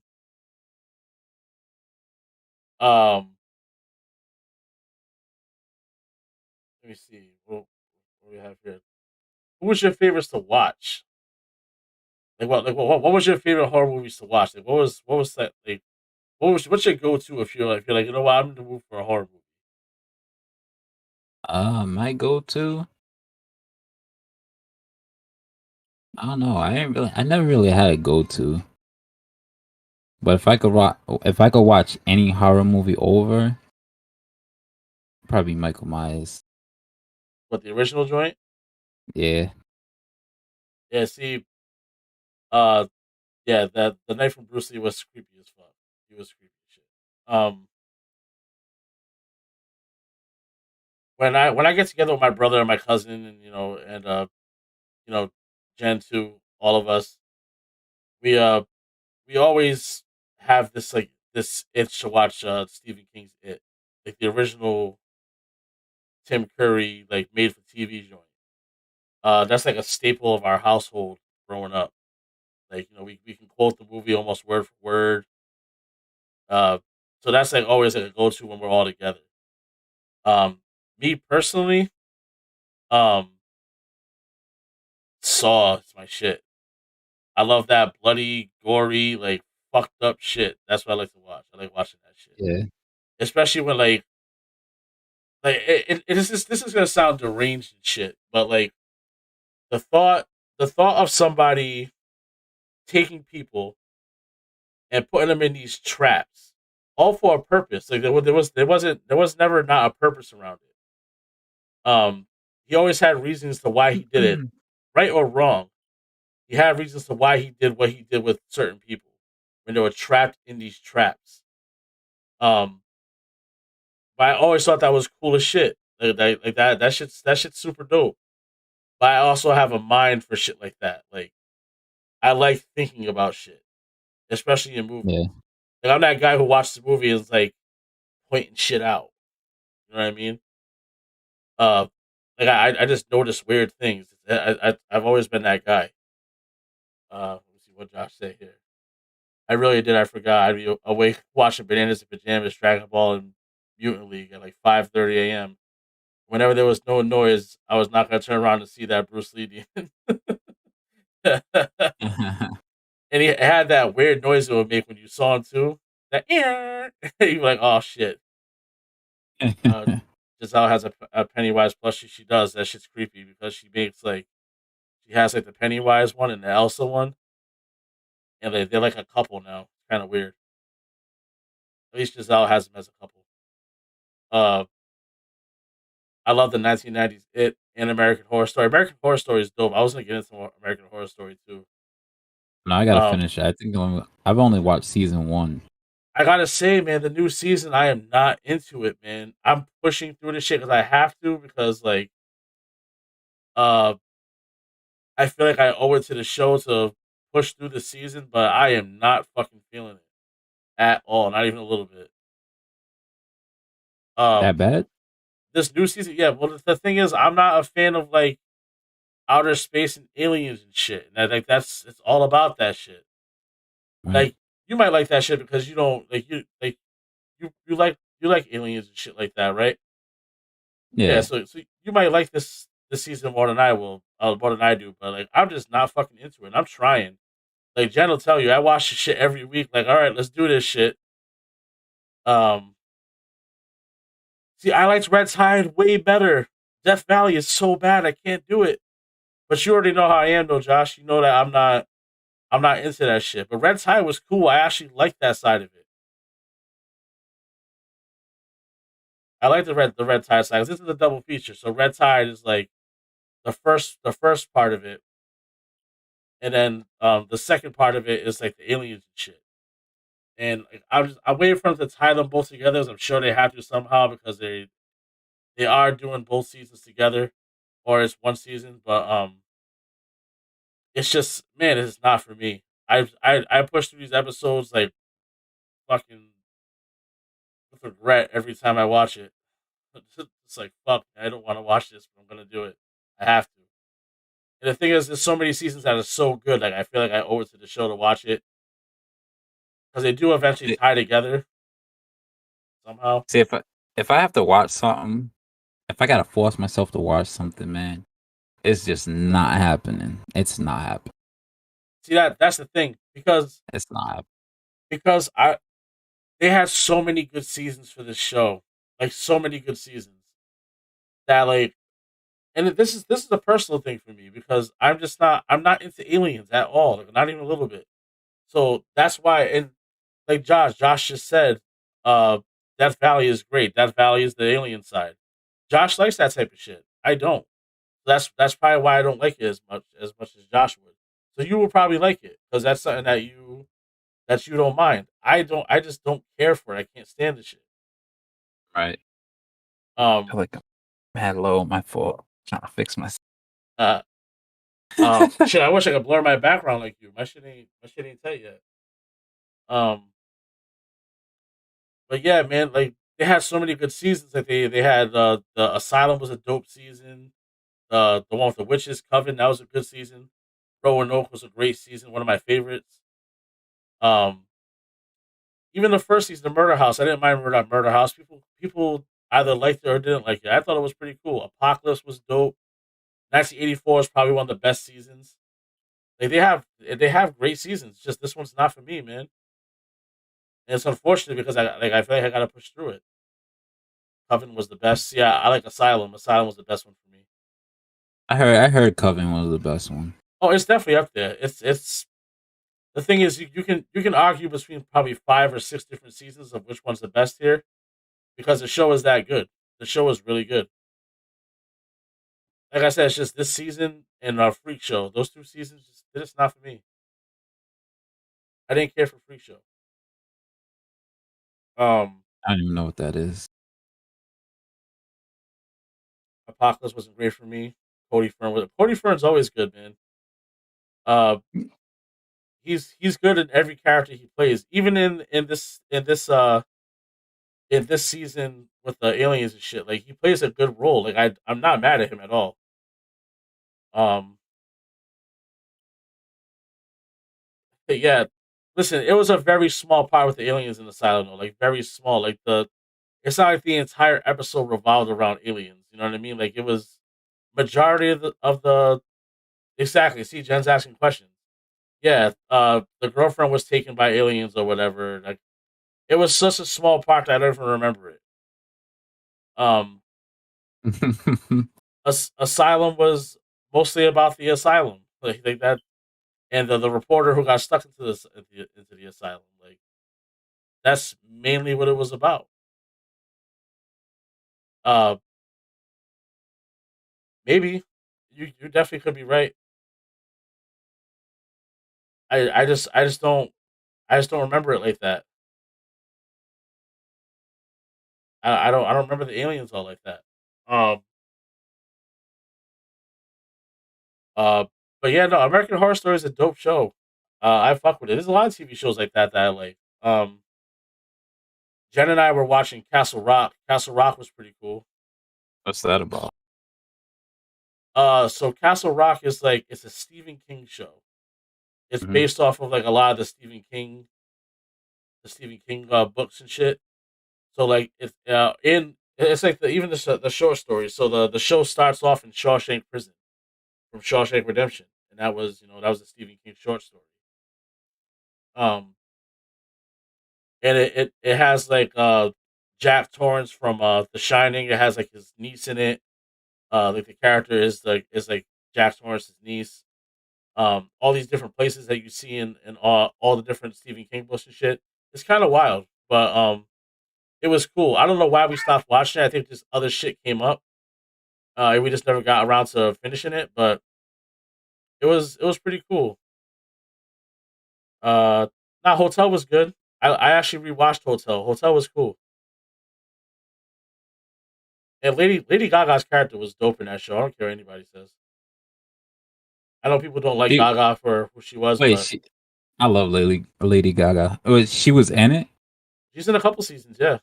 Let me see what we have here. Who was your favorites to watch? What was your favorite horror movies to watch? Like, what was that like? What's your go to if you're like, you know what, I'm in the mood for a horror movie? My go-to. I don't know. I never really had a go-to. But if I could watch any horror movie over, probably Michael Myers. What, the original joint? Yeah. Yeah, see, uh, yeah, that the Night from Bruce Lee was creepy as fuck. He was creepy as shit. When I get together with my brother and my cousin, and you know, Jen too, all of us, we we always have this itch to watch Stephen King's It, like the original Tim Curry like made for TV joint. That's like a staple of our household growing up. Like, we can quote the movie almost word for word. Uh, so that's like always like a go to when we're all together. Me personally, um, Saw is my shit. I love that bloody, gory, like fucked up shit. That's what I like to watch. I like watching that shit, Yeah. especially when like this is gonna sound deranged and shit, but like the thought the thought of somebody taking people and putting them in these traps, all for a purpose. Like there was never not a purpose around it. He always had reasons to why he did it, right or wrong. He had reasons to why he did what he did with certain people when they were trapped in these traps. Um, but I always thought that was cool as shit. Like that that shit's super dope. But I also have a mind for shit like that. Like I like thinking about shit, especially in movies. Yeah. Like I'm that guy who watches the movie and is like pointing shit out. You know what I mean? Uh, like I just notice weird things. I've always been that guy. Let's see what Josh say here. I really did. I forgot. I'd be awake watching Bananas in Pajamas, Dragon Ball, and Mutant League at like 5:30 a.m. Whenever there was no noise, I was not gonna turn around to see that Bruce Lee demon. And he had that weird noise it would make when you saw him too. That you're like, oh shit. Uh, Giselle has a Pennywise plushie. She does. That shit's creepy because she has like the Pennywise one and the Elsa one, and they're like a couple now. It's kind of weird. At least Giselle has them as a couple. Uh, I love the 1990s It and American Horror Story. American Horror Story is dope. I was gonna get into American Horror Story too. No, I gotta Um, finish it. I think I've only watched season 1. I gotta say, man, the new season, I am not into it, man. I'm pushing through this shit because I have to because uh, I feel like I owe it to the show to push through the season, but I am not fucking feeling it at all, not even a little bit. That Um, bad? this new season, yeah. Well, the thing is, I'm not a fan of like outer space and aliens and shit. And it's all about that shit. Right. Like you might like that shit because you don't you like aliens and shit like that, right? Yeah. Yeah. So you might like this season more than I will, more than I do. But like I'm just not fucking into it. I'm trying. Like Jen will tell you, I watch this shit every week. Like, all right, let's do this shit. Um, See, I liked Red Tide way better. Death Valley is so bad, I can't do it. But you already know how I am, though, Josh. You know that I'm not into that shit. But Red Tide was cool. I actually liked that side of it. I like the Red Tide side. 'Cause this is a double feature, so Red Tide is like the first part of it, and then the second part of it is like the aliens and shit. And like, I'm waiting for them to tie them both together. As I'm sure they have to somehow because they are doing both seasons together, or it's one season, but it's just man, it's not for me. I push through these episodes like fucking with regret every time I watch it. It's like fuck, I don't want to watch this, but I'm gonna do it. I have to. And the thing is, there's so many seasons that are so good. Like I feel like I owe it to the show to watch it because they do eventually See, tie together somehow. see, if I have to watch something, if I gotta force myself to watch something, man, it's just not happening. It's not happening. See that's the thing It's not happening. because they had so many good seasons for this show, like so many good seasons that like, and this is a personal thing for me because I'm not into aliens at all, like, not even a little bit. So that's why, and like Josh just said, Death Valley is great. Death Valley is the alien side. Josh likes that type of shit. I don't. That's probably why I don't like it as much as Josh would. So you will probably like it because that's something that you don't mind. I don't. I just don't care for it. I can't stand the shit. Right. I Um. feel like I'm mad low on my fault. Trying to fix myself. Uh. Shit. I wish I could blur my background like you. My shit ain't tight yet. Um. But yeah, man. Like they had so many good seasons. Like they had the Asylum was a dope season. The one with the witches, Coven, that was a good season. Roanoke was a great season, one of my favorites. Um, Even the first season of Murder House, I didn't mind Murder House. People either liked it or didn't like it. I thought it was pretty cool. Apocalypse was dope. 1984 is probably one of the best seasons. Like they have great seasons. Just this one's not for me, man. And it's unfortunate because I feel like I gotta push through it. Coven was the best. Yeah, I like Asylum. Asylum was the best one for me. I heard Coven was the best one. Oh, it's definitely up there. It's the thing is you can argue between probably 5 or 6 different seasons of which one's the best here because the show is that good. The show is really good. Like I said, it's just this season and Freak Show. Those 2 seasons they're just not for me. I didn't care for Freak Show. Um, I don't even know what that is. Apocalypse wasn't great for me. Cody Fern's always good, man. Uh, he's good in every character he plays, even in this season with the aliens and shit. Like he plays a good role. Like I'm not mad at him at all. Um, but yeah, listen, it was a very small part with the aliens in the Asylum, though. Like very small. Like it's not like the entire episode revolved around aliens. You know what I mean? Like it was majority of the exactly. See, Jen's asking questions. Yeah, the girlfriend was taken by aliens or whatever. Like it was such a small part that I don't even remember it. Um, Asylum was mostly about the asylum, like that, and the reporter who got stuck into the asylum. Like that's mainly what it was about. Uh, Maybe you definitely could be right. I just don't remember it like that. I don't remember the aliens all like that. Um uh but yeah, no, American Horror Story is a dope show. I fuck with it. There's a lot of TV shows like that I like. Jen and I were watching Castle Rock. Castle Rock was pretty cool. What's that about? So Castle Rock is like it's a Stephen King show. It's Hmm. based off of like a lot of the Stephen King books and shit. So like it's like even the short stories. So the show starts off in Shawshank Prison from Shawshank Redemption, and that was a Stephen King short story. Um, and it has like Jack Torrance from The Shining. It has like his niece in it. Like the character is like Jack Torrance's niece. All these different places that you see in all the different Stephen King books and shit. It's kind of wild, but it was cool. I don't know why we stopped watching it. I think just other shit came up. And we just never got around to finishing it, but it was pretty cool. Uh, Now Hotel was good. I actually rewatched Hotel. Hotel was cool. And Lady Gaga's character was dope in that show. I don't care what anybody says. I know people don't like She, Gaga for who she was, wait, but I love Lady Gaga. Oh, she was in it. she's in a couple seasons. Yeah,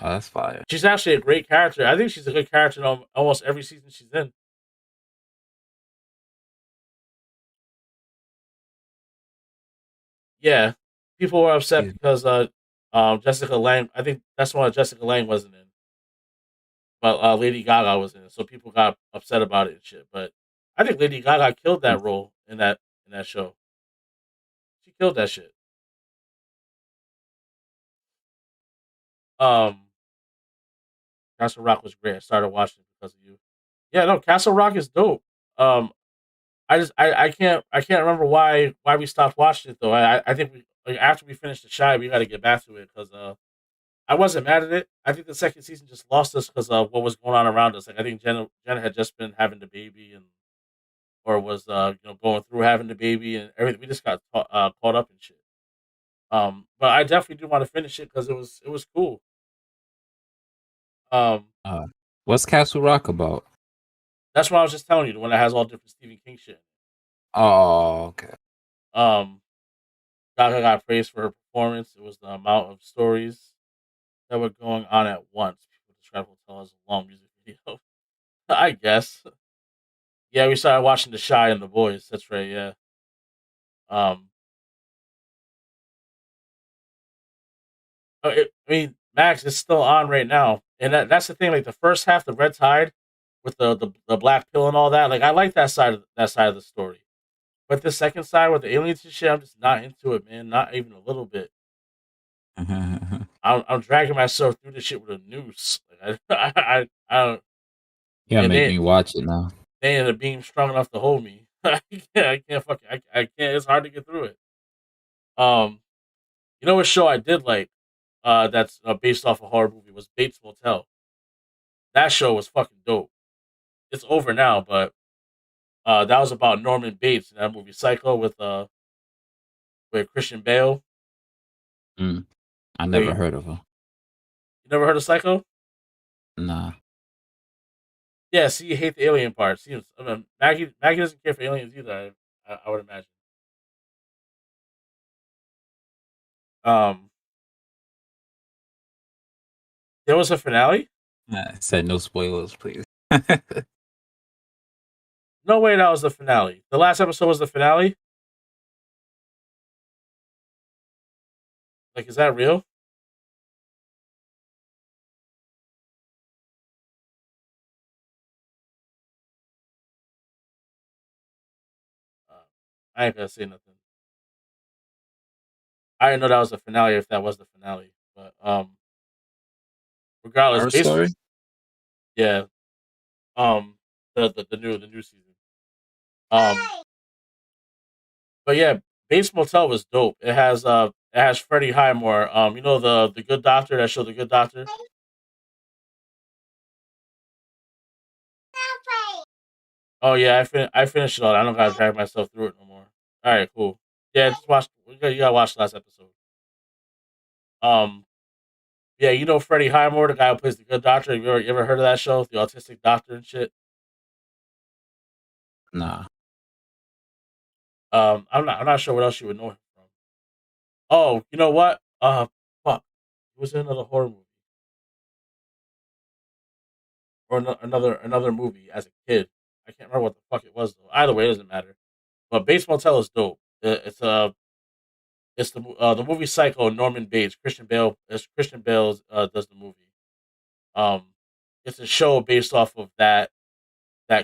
Oh, that's fire. she's actually a great character. I think she's a good character in almost every season she's in. Yeah, people were upset She's, because Jessica Lange. I think that's why Jessica Lange wasn't in, but Lady Gaga was in it, so people got upset about it and shit. But I think Lady Gaga killed that role in that show. She killed that shit. Um, Castle Rock was great. I started watching it because of you. Yeah, no, Castle Rock is dope. Um, I can't remember why we stopped watching it though. I think we like after we finished the shy, we got to get back to it because I wasn't mad at it. I think the second season just lost us because of what was going on around us. Like I think Jenna had just been having the baby and or was going through having the baby and everything. We just got caught up in shit. But I definitely do want to finish it because it was cool. Um, uh, what's Castle Rock about? that's what I was just telling you. The one that has all different Stephen King shit. Oh, okay. Um, Gaga got praised for her performance. It was the amount of stories that were going on at once. People describe Hotel as a long music video. I guess. Yeah, we started watching The Shy and the Boys. That's right. Yeah. Um. I mean, Max is still on right now, and that's the thing. Like the first half, the Red Tide, with the black pill and all that. Like I like that side of the story. But the second side with the aliens and shit, I'm just not into it, man. Not even a little bit. I'm dragging myself through this shit with a noose. Like I don't. You gotta And make me watch it now. they ain't a beam strong enough to hold me. I can't fucking. I can't. It's hard to get through it. Um, you know what show I did like? That's based off a horror movie was Bates Motel. That show was fucking dope. It's over now, but that was about Norman Bates in that movie Psycho with Christian Bale. Mm, I never Wait, heard of her. you never heard of Psycho? Nah. Yeah, see, you hate the alien part. See, I mean, Maggie doesn't care for aliens either. I would imagine. Um, there was a finale. I said no spoilers, please. No way, that was the finale. The last episode was the finale. Like, is that real? Uh, I ain't gonna say nothing. I didn't know that was the finale. If that was the finale, but regardless, Her story? yeah, um, the new season. Um, but yeah, Bates Motel was dope. It has Freddie Highmore. You know the Good Doctor that show the Good Doctor. Oh yeah, I finished it all. I don't gotta drag myself through it no more. All right, cool. Yeah, just watch. You gotta watch the last episode. Um, yeah, you know Freddie Highmore, the guy who plays the Good Doctor. You ever heard of that show, the autistic doctor and shit? Nah. I'm not sure what else you would know him from. Oh, you know what? Fuck, it was in another horror movie or another movie as a kid. I can't remember what the fuck it was though. Either way, it doesn't matter. But Bates Motel is dope. It's the movie Psycho. Norman Bates, Christian Bale. As Christian Bale does the movie. Um, it's a show based off of that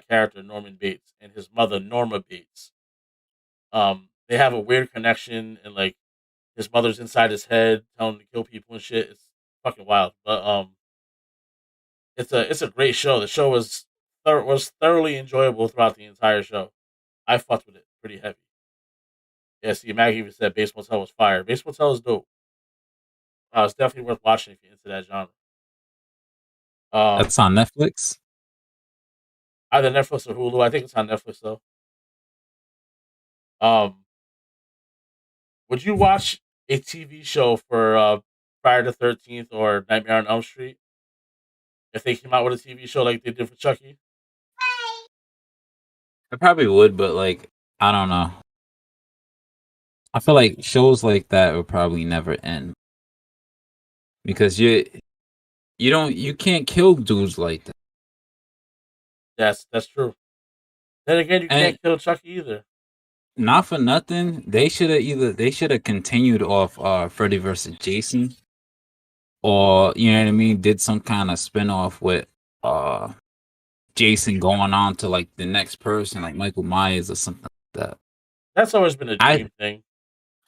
character Norman Bates and his mother Norma Bates. They have a weird connection, and like his mother's inside his head, telling him to kill people and shit. It's fucking wild, but it's a great show. The show was thoroughly enjoyable throughout the entire show. I fucked with it pretty heavy. Yeah, see, Maggie even said Bates Motel was fire. Bates Motel is dope. It's definitely worth watching if you're into that genre. Um, That's on Netflix? either Netflix or Hulu. I think it's on Netflix though. Um, would you watch a TV show for Friday the 13th or Nightmare on Elm Street if they came out with a TV show like they did for Chucky. I probably would, but like I don't know. I feel like shows like that will probably never end because you can't kill dudes like that. That's true. Then again, you And can't kill Chucky either. not for nothing, they should have continued off Freddy versus Jason, or you know what I mean, did some kind of spinoff with Jason going on to like the next person, like Michael Myers or something like that. That's always been a dream thing.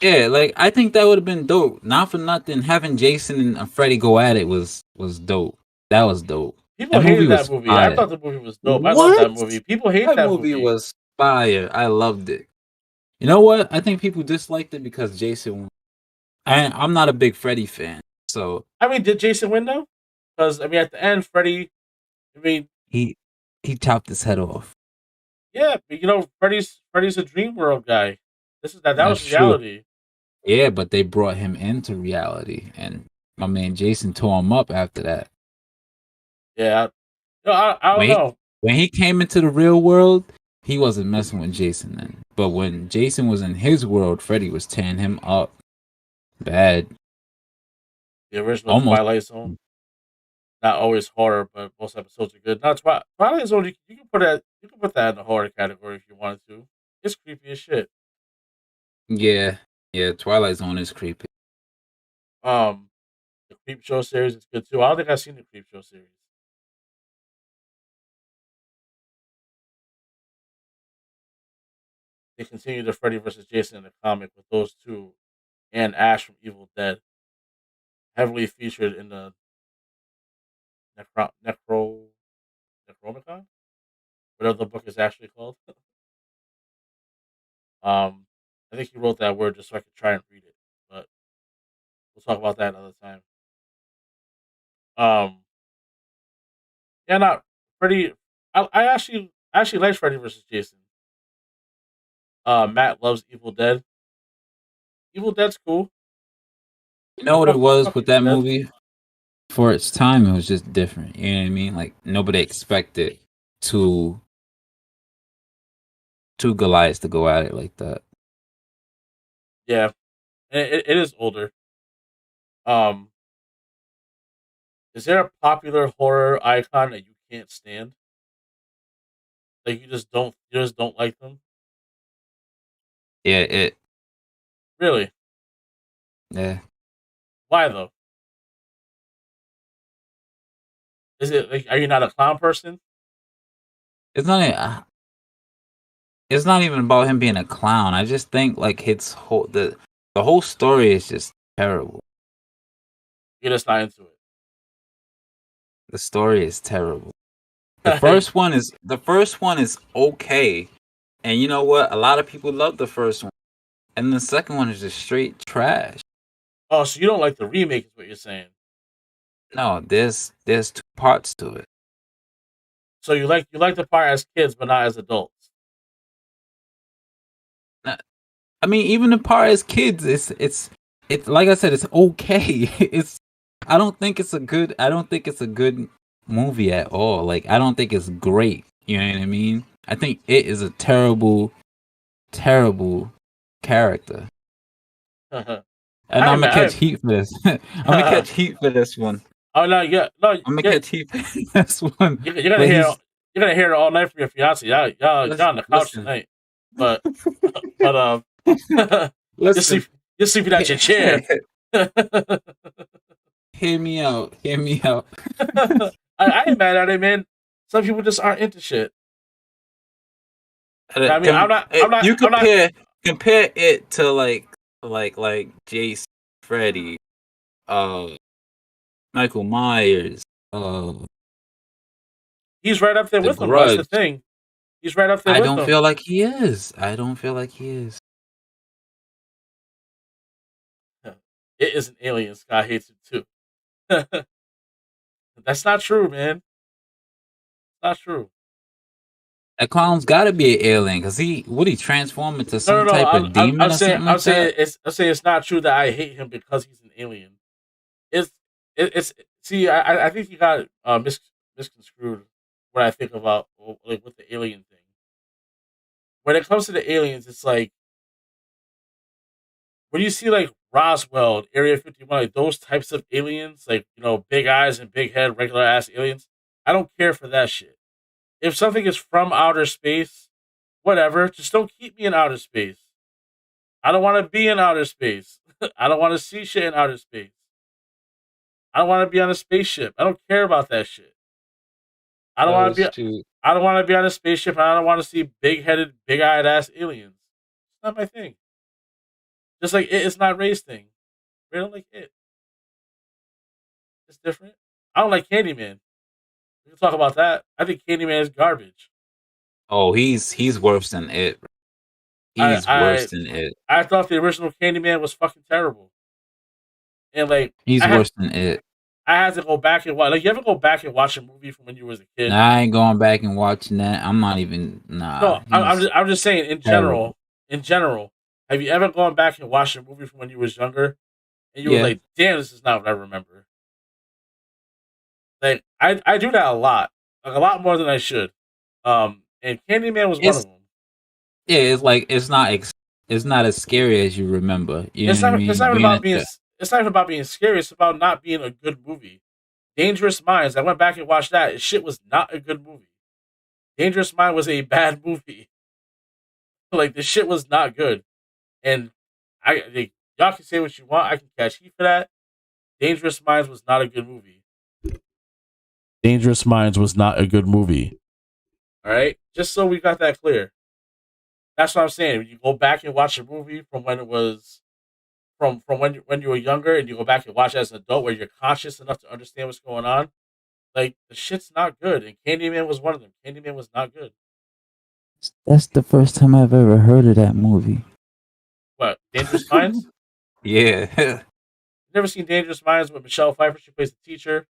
Yeah, like I think that would have been dope. Not for nothing, having Jason and Freddy go at it was dope. That was dope. People hated that movie. I thought the movie was dope. I love that movie. People hate that movie. That movie was fire. I loved it. You know what? I think people disliked it because Jason won. I'm not a big Freddy fan, so I mean, did Jason win though? Because I mean, at the end, Freddy. I mean, he chopped his head off. Yeah, but, you know, Freddy's a dream world guy. That was reality. True. Yeah, but they brought him into reality, and my man Jason tore him up after that. Yeah, I don't know. When he came into the real world, he wasn't messing with Jason then. But when Jason was in his world, Freddy was tearing him up bad. The original Twilight Zone. Not always horror, but most episodes are good. Now, Twilight Zone, you can put that in the horror category if you wanted to. It's creepy as shit. Yeah, Twilight Zone is creepy. The Creep Show series is good too. I don't think I've seen the Creep Show series. They continue the Freddy vs. Jason in the comic with those two and Ash from Evil Dead, heavily featured in the Necronomicon, whatever the book is actually called. I think he wrote that word just so I could try and read it, but we'll talk about that another time. Yeah, not Freddy. I actually like Freddy vs. Jason. Matt loves Evil Dead. Evil Dead's cool. You know what it was with that movie? For its time, it was just different. You know what I mean? Like nobody expected two Goliaths to go at it like that. Yeah, it is older. Is there a popular horror icon that you can't stand? Like you just don't like them? Yeah, it. Really? Yeah. Why though? Is it like, are you not a clown person? It's not even about him being a clown. I just think like the whole story is just terrible. You're just not into it. The story is terrible. The first one is okay. And you know what? A lot of people love the first one. And the second one is just straight trash. Oh, so you don't like the remake is what you're saying. No, there's two parts to it. So you like the part as kids but not as adults. I mean, even the part as kids, it's like I said, it's okay. I don't think it's a good movie at all. Like I don't think it's great. You know what I mean? I think it is a terrible character. And I'm gonna catch heat for this. I'm gonna catch heat for this one. Oh no, yeah, no. I'm gonna catch heat for this one. You're gonna hear it all night from your fiance. Y'all on the couch tonight. But you're sleeping out your chair. Hear me out. I ain't mad at it, man. Some people just aren't into shit. I mean, I'm not. You compare it to like Jason, Freddy, Michael Myers. He's right up there with them. That's the thing. He's right up there. I don't feel like he is. It is an alien. Scott hates it too. That's not true, man. Not true. That clown's got to be an alien because he transform into some type of demon or something like that? I'm saying it's not true that I hate him because he's an alien. It's see, I think you got misconstrued when I think about like with the alien thing. When it comes to the aliens, it's like when you see like Roswell, Area 51, like those types of aliens, like big eyes and big head, regular ass aliens. I don't care for that shit. If something is from outer space, whatever, just don't keep me in outer space. I don't want to be in outer space. I don't want to see shit in outer space. I don't want to be on a spaceship. I don't care about that shit. I don't want to be. True. I don't want to be on a spaceship, and I don't want to see big-headed, big-eyed ass aliens. It's not my thing. Just like it's not Ray's thing. Ray don't like it. It's different. I don't like Candyman. We can talk about that. I think Candyman is garbage. Oh, he's worse than it. He's worse than it. I thought the original Candyman was fucking terrible. And like he's worse than it. I had to go back and watch. Like, you ever go back and watch a movie from when you was a kid? Nah, I ain't going back and watching that. I'm not even. Nah. No, I'm just saying. In general, have you ever gone back and watched a movie from when you was younger, and you were like, "Damn, this is not what I remember." Like, I do that a lot, like a lot more than I should. And Candyman was one of them. Yeah, it's like it's not as scary as you remember. It's not even about being scary. It's about not being a good movie. Dangerous Minds. I went back and watched that. Shit was not a good movie. Dangerous Mind was a bad movie. Like, the shit was not good. And y'all can say what you want. I can catch heat for that. Dangerous Minds was not a good movie. Dangerous Minds was not a good movie. All right, just so we got that clear. That's what I'm saying. When you go back and watch a movie from when it was. From when you were younger, and you go back and watch it as an adult, where you're conscious enough to understand what's going on, like the shit's not good. And Candyman was one of them. Candyman was not good. That's the first time I've ever heard of that movie. What, Dangerous Minds? Yeah. You never seen Dangerous Minds with Michelle Pfeiffer? She plays the teacher,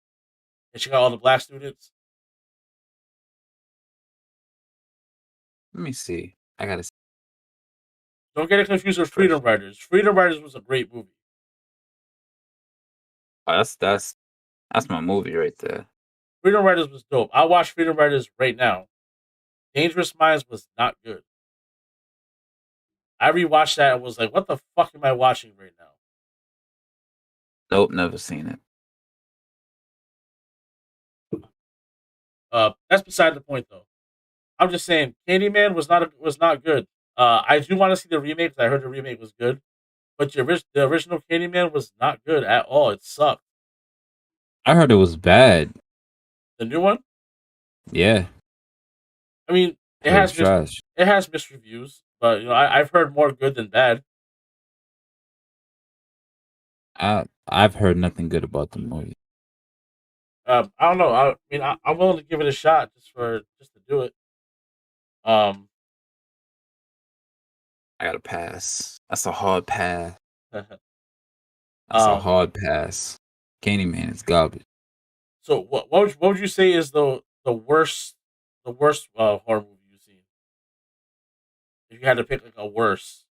and she got all the black students. Let me see. I gotta see. Don't get it confused with Freedom Riders. Freedom Riders was a great movie. Oh, that's my movie right there. Freedom Riders was dope. I'll watch Freedom Riders right now. Dangerous Minds was not good. I rewatched that and was like, what the fuck am I watching right now? Nope, never seen it. That's beside the point, though. I'm just saying, Candyman was not good. I do want to see the remake because I heard the remake was good, but the original Candyman was not good at all. It sucked. I heard it was bad. The new one? Yeah. I mean, it has mixed reviews, but I've heard more good than bad. I've heard nothing good about the movie. I don't know. I mean, I'm willing to give it a shot just to do it. I gotta pass. That's a hard pass. That's a hard pass. Candyman is garbage. So what would you say is the worst horror movie you've seen? If you had to pick like a worst.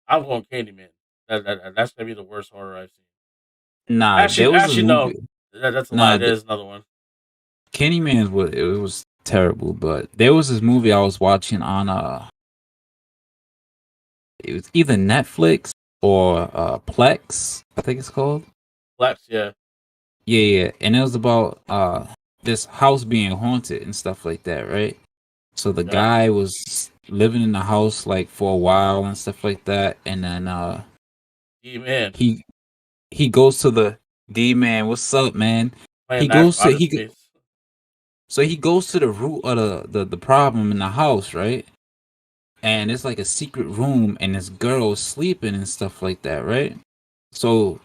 I'm going Candyman. That's gonna be the worst horror I've seen. Nah, actually no. That's a lie. There's another one. Candyman was terrible, but there was this movie I was watching on it was either Netflix or Plex, I think it's called. Plex, yeah. Yeah, and it was about this house being haunted and stuff like that, right? So the guy was living in the house like for a while and stuff like that, and then D-Man. He goes to the D-Man. What's up, man? He goes to the root of the problem in the house, right? And it's like a secret room, and this girl is sleeping and stuff like that, right? So,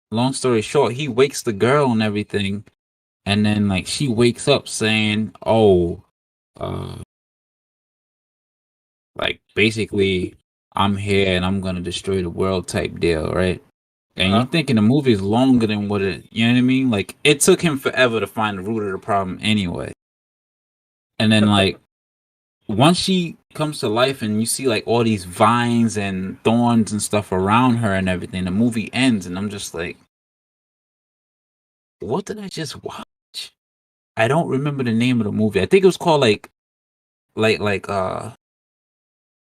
long story short, he wakes the girl and everything, and then like she wakes up saying, "Oh, like basically, I'm here and I'm gonna destroy the world," type deal, right? And you're thinking the movie is longer than what it, you know what I mean? Like, it took him forever to find the root of the problem anyway. And then, like, once she comes to life and you see like all these vines and thorns and stuff around her and everything. The movie ends and I'm just like, what did I just watch? I don't remember the name of the movie. I think it was called like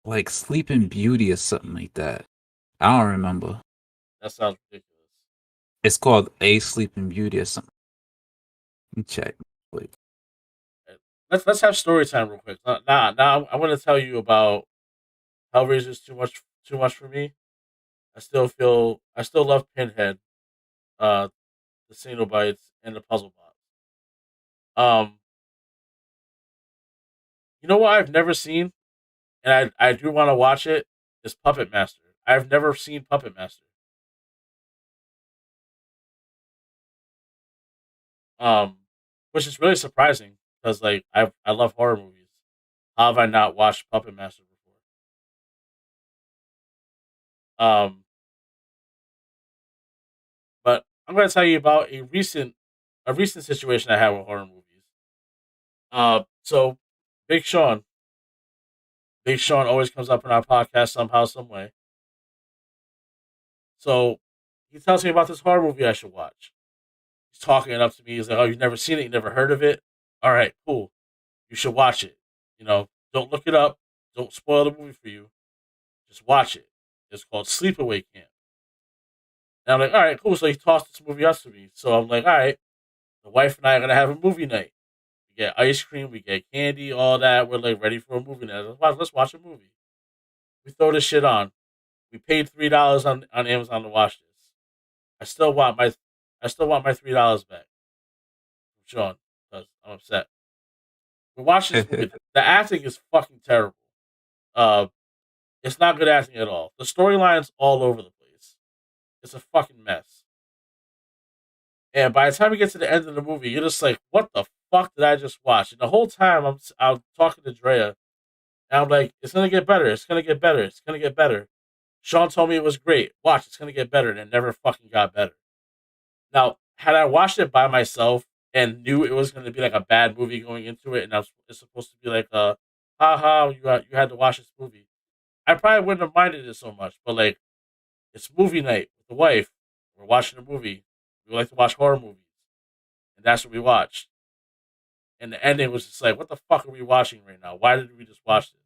like Sleeping Beauty or something like that. I don't remember. That sounds ridiculous. It's called A Sleeping Beauty or something. Let me check. Wait. Let's have story time real quick. Now I want to tell you about Hellraiser's too much for me. I still love Pinhead, the Cenobites, and the Puzzle Box. You know what I've never seen, and I do want to watch it, is Puppet Master. I've never seen Puppet Master. Which is really surprising because like I love horror movies. How have I not watched Puppet Master before? But I'm going to tell you about a recent situation I had with horror movies. So Big Sean, always comes up in our podcast somehow, some way. So he tells me about this horror movie I should watch. He's talking it up to me. He's like, "Oh, you've never seen it? You never heard of it? All right, cool. You should watch it. You know, don't look it up. Don't spoil the movie for you. Just watch it. It's called Sleepaway Camp." And I'm like, all right, cool. So he tossed this movie up to me. So I'm like, all right, the wife and I are gonna have a movie night. We get ice cream, we get candy, all that. We're like ready for a movie night. Let's watch a movie. We throw this shit on. We paid $3 on Amazon to watch this. I still want my $3 back from Sean because I'm upset. We watch this movie. The acting is fucking terrible. It's not good acting at all. The storyline's all over the place. It's a fucking mess. And by the time we get to the end of the movie, you're just like, what the fuck did I just watch? And the whole time I'm talking to Drea, and I'm like, it's gonna get better. It's gonna get better. It's gonna get better. Sean told me it was great. Watch, it's gonna get better, and it never fucking got better. Now, had I watched it by myself and knew it was gonna be like a bad movie going into it, and it's supposed to be like haha, you had to watch this movie, I probably wouldn't have minded it so much. But like, it's movie night with the wife. We're watching a movie. We like to watch horror movies, and that's what we watched. And the ending was just like, what the fuck are we watching right now? Why did we just watch this?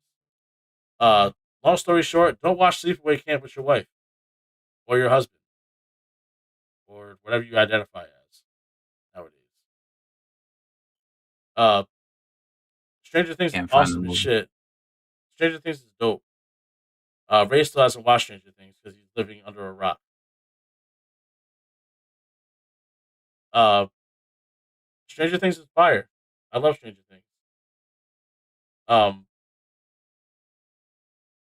Long story short, don't watch Sleepaway Camp with your wife or your husband or whatever you identify as nowadays. Stranger Things is awesome as shit. Stranger Things is dope. Ray still hasn't watched Stranger Things because he's living under a rock. Stranger Things is fire. I love Stranger Things.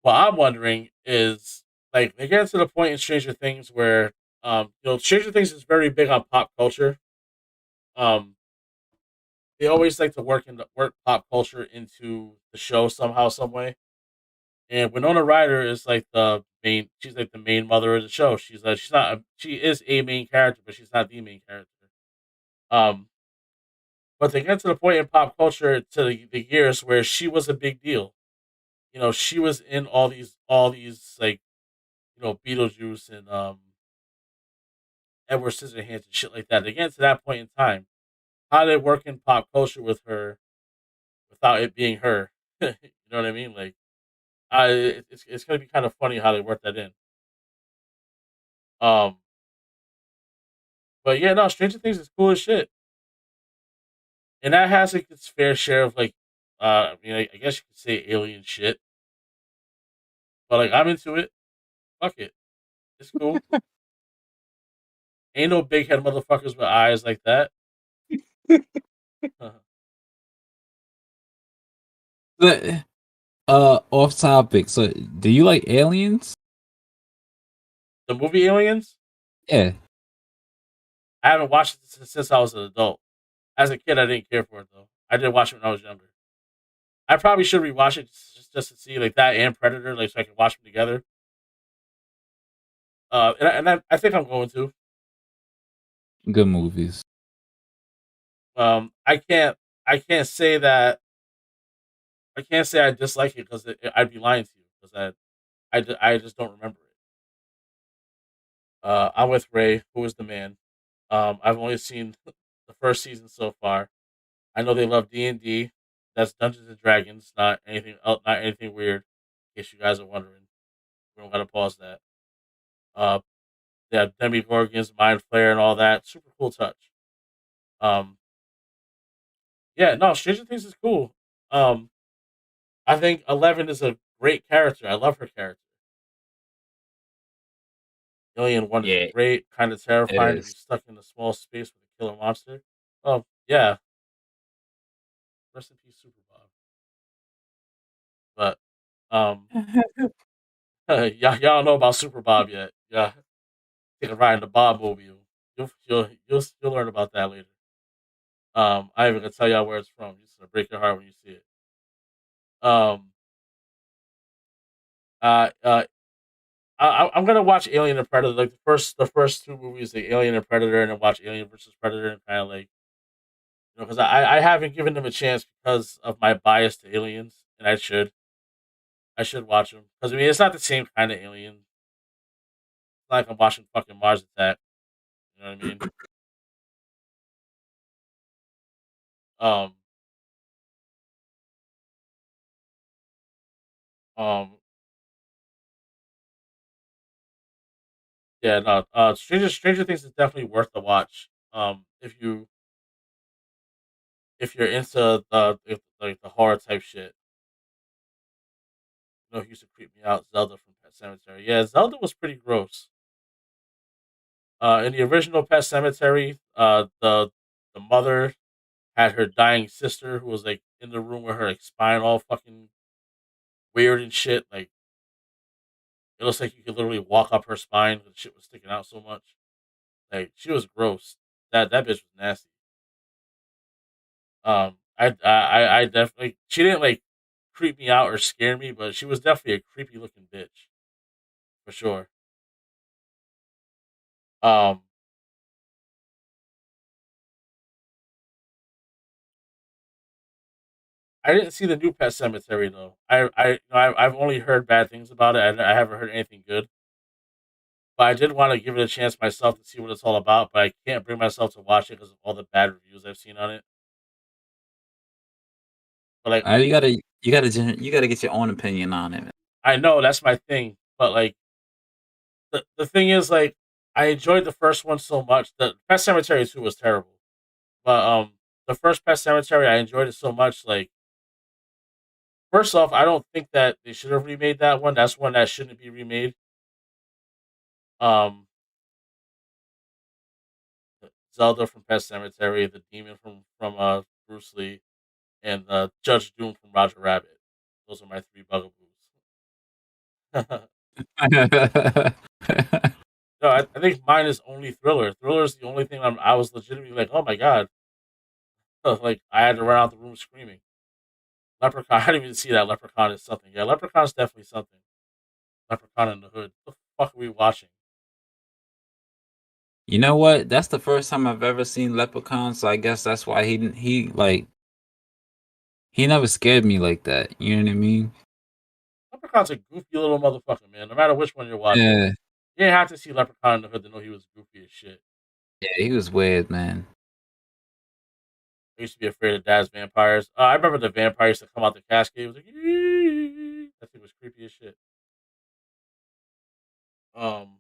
What I'm wondering is, like, they get to the point in Stranger Things where, Stranger Things is very big on pop culture. They always like to work pop culture into the show somehow, some way. And Winona Ryder is like the main. She's like the main mother of the show. She's not. She is a main character, but she's not the main character. But they get to the point in pop culture to the years where she was a big deal. You know, she was in all these like, Beetlejuice and Edward Scissorhands and shit like that. They get to that point in time. How did it work in pop culture with her without it being her? You know what I mean? Like, it's gonna be kind of funny how they work that in. But yeah, no, Stranger Things is cool as shit, and that has like its fair share of like, I guess you could say alien shit. But like, I'm into it. Fuck it, it's cool. Ain't no big head motherfuckers with eyes like that. But off topic. So, do you like aliens? The movie Aliens? Yeah. I haven't watched it since I was an adult. As a kid, I didn't care for it though. I did watch it when I was younger. I probably should rewatch it just to see like that and Predator, like so I can watch them together. I think I'm going to. Good movies. I can't say that I can't say I dislike it because I'd be lying to you because I just don't remember it. I'm with Ray, who is the man. I've only seen the first season so far. I know they love D&D. That's Dungeons and Dragons, not anything else, not anything weird. In case you guys are wondering, we don't gotta pause that. Uh, they have Demigorgons, Mind Flayer, and all that. Super cool touch. Um, yeah, no, Stranger Things is cool. Um, I think 11 is a great character. I love her character. Alien 1 is Yeah, great, kind of it terrifying to be is. stuck in a small space with a killer monster. Oh, yeah. Rest in peace, Super Bob. But, um, y'all don't know about Super Bob yet. Yeah, take a ride in the Bob mobile. You'll learn about that later. I ain't even gonna tell y'all where it's from. It's gonna break your heart when you see it. Um, uh, uh, I'm gonna watch Alien and Predator, like the first two movies, like Alien and Predator, and then watch Alien versus Predator, and kind of like because I haven't given them a chance because of my bias to aliens, and I should watch them because I mean it's not the same kind of alien. It's not like I'm watching fucking Mars Attack. You know what I mean? Um, um, yeah, no. Stranger Things is definitely worth the watch. If you're into like the horror type shit. You know, who used to creep me out, Zelda from Pet Cemetery. Yeah, Zelda was pretty gross. In the original Pet Cemetery, the mother had her dying sister who was like in the room with her, like spine all fucking weird and shit. Like it looks like you could literally walk up her spine. The shit was sticking out so much. Like she was gross. That bitch was nasty. I definitely she didn't like creep me out or scare me, but she was definitely a creepy looking bitch for sure. Um, I didn't see the new Pet Cemetery though. I've only heard bad things about it. I haven't heard anything good. But I did want to give it a chance myself to see what it's all about. But I can't bring myself to watch it because of all the bad reviews I've seen on it. But like, You gotta get your own opinion on it. I know that's my thing. But like, the thing is, like, I enjoyed the first one so much. The Pet Cemetery 2 was terrible. But the first Pet Cemetery, I enjoyed it so much. Like, first off, I don't think that they should have remade that one. That's one that shouldn't be remade. Um, Zelda from Pet Cemetery, the demon from Bruce Lee, and Judge Doom from Roger Rabbit. Those are my three bugaboos. No, I think mine is only Thriller. Thriller is the only thing I was legitimately like, oh my god, like I had to run out the room screaming. Leprechaun, I didn't even see that Leprechaun is something. Yeah, Leprechaun's definitely something. Leprechaun in the Hood. What the fuck are we watching? You know what? That's the first time I've ever seen Leprechaun, so I guess that's why he never scared me like that. You know what I mean? Leprechaun's a goofy little motherfucker, man. No matter which one you're watching, Yeah, you didn't have to see Leprechaun in the Hood to know he was goofy as shit. yeah, he was weird, man. I used to be afraid of Dad's vampires. I remember the vampires that come out the cascade. It was like, "Eee." That thing was creepy as shit. Um,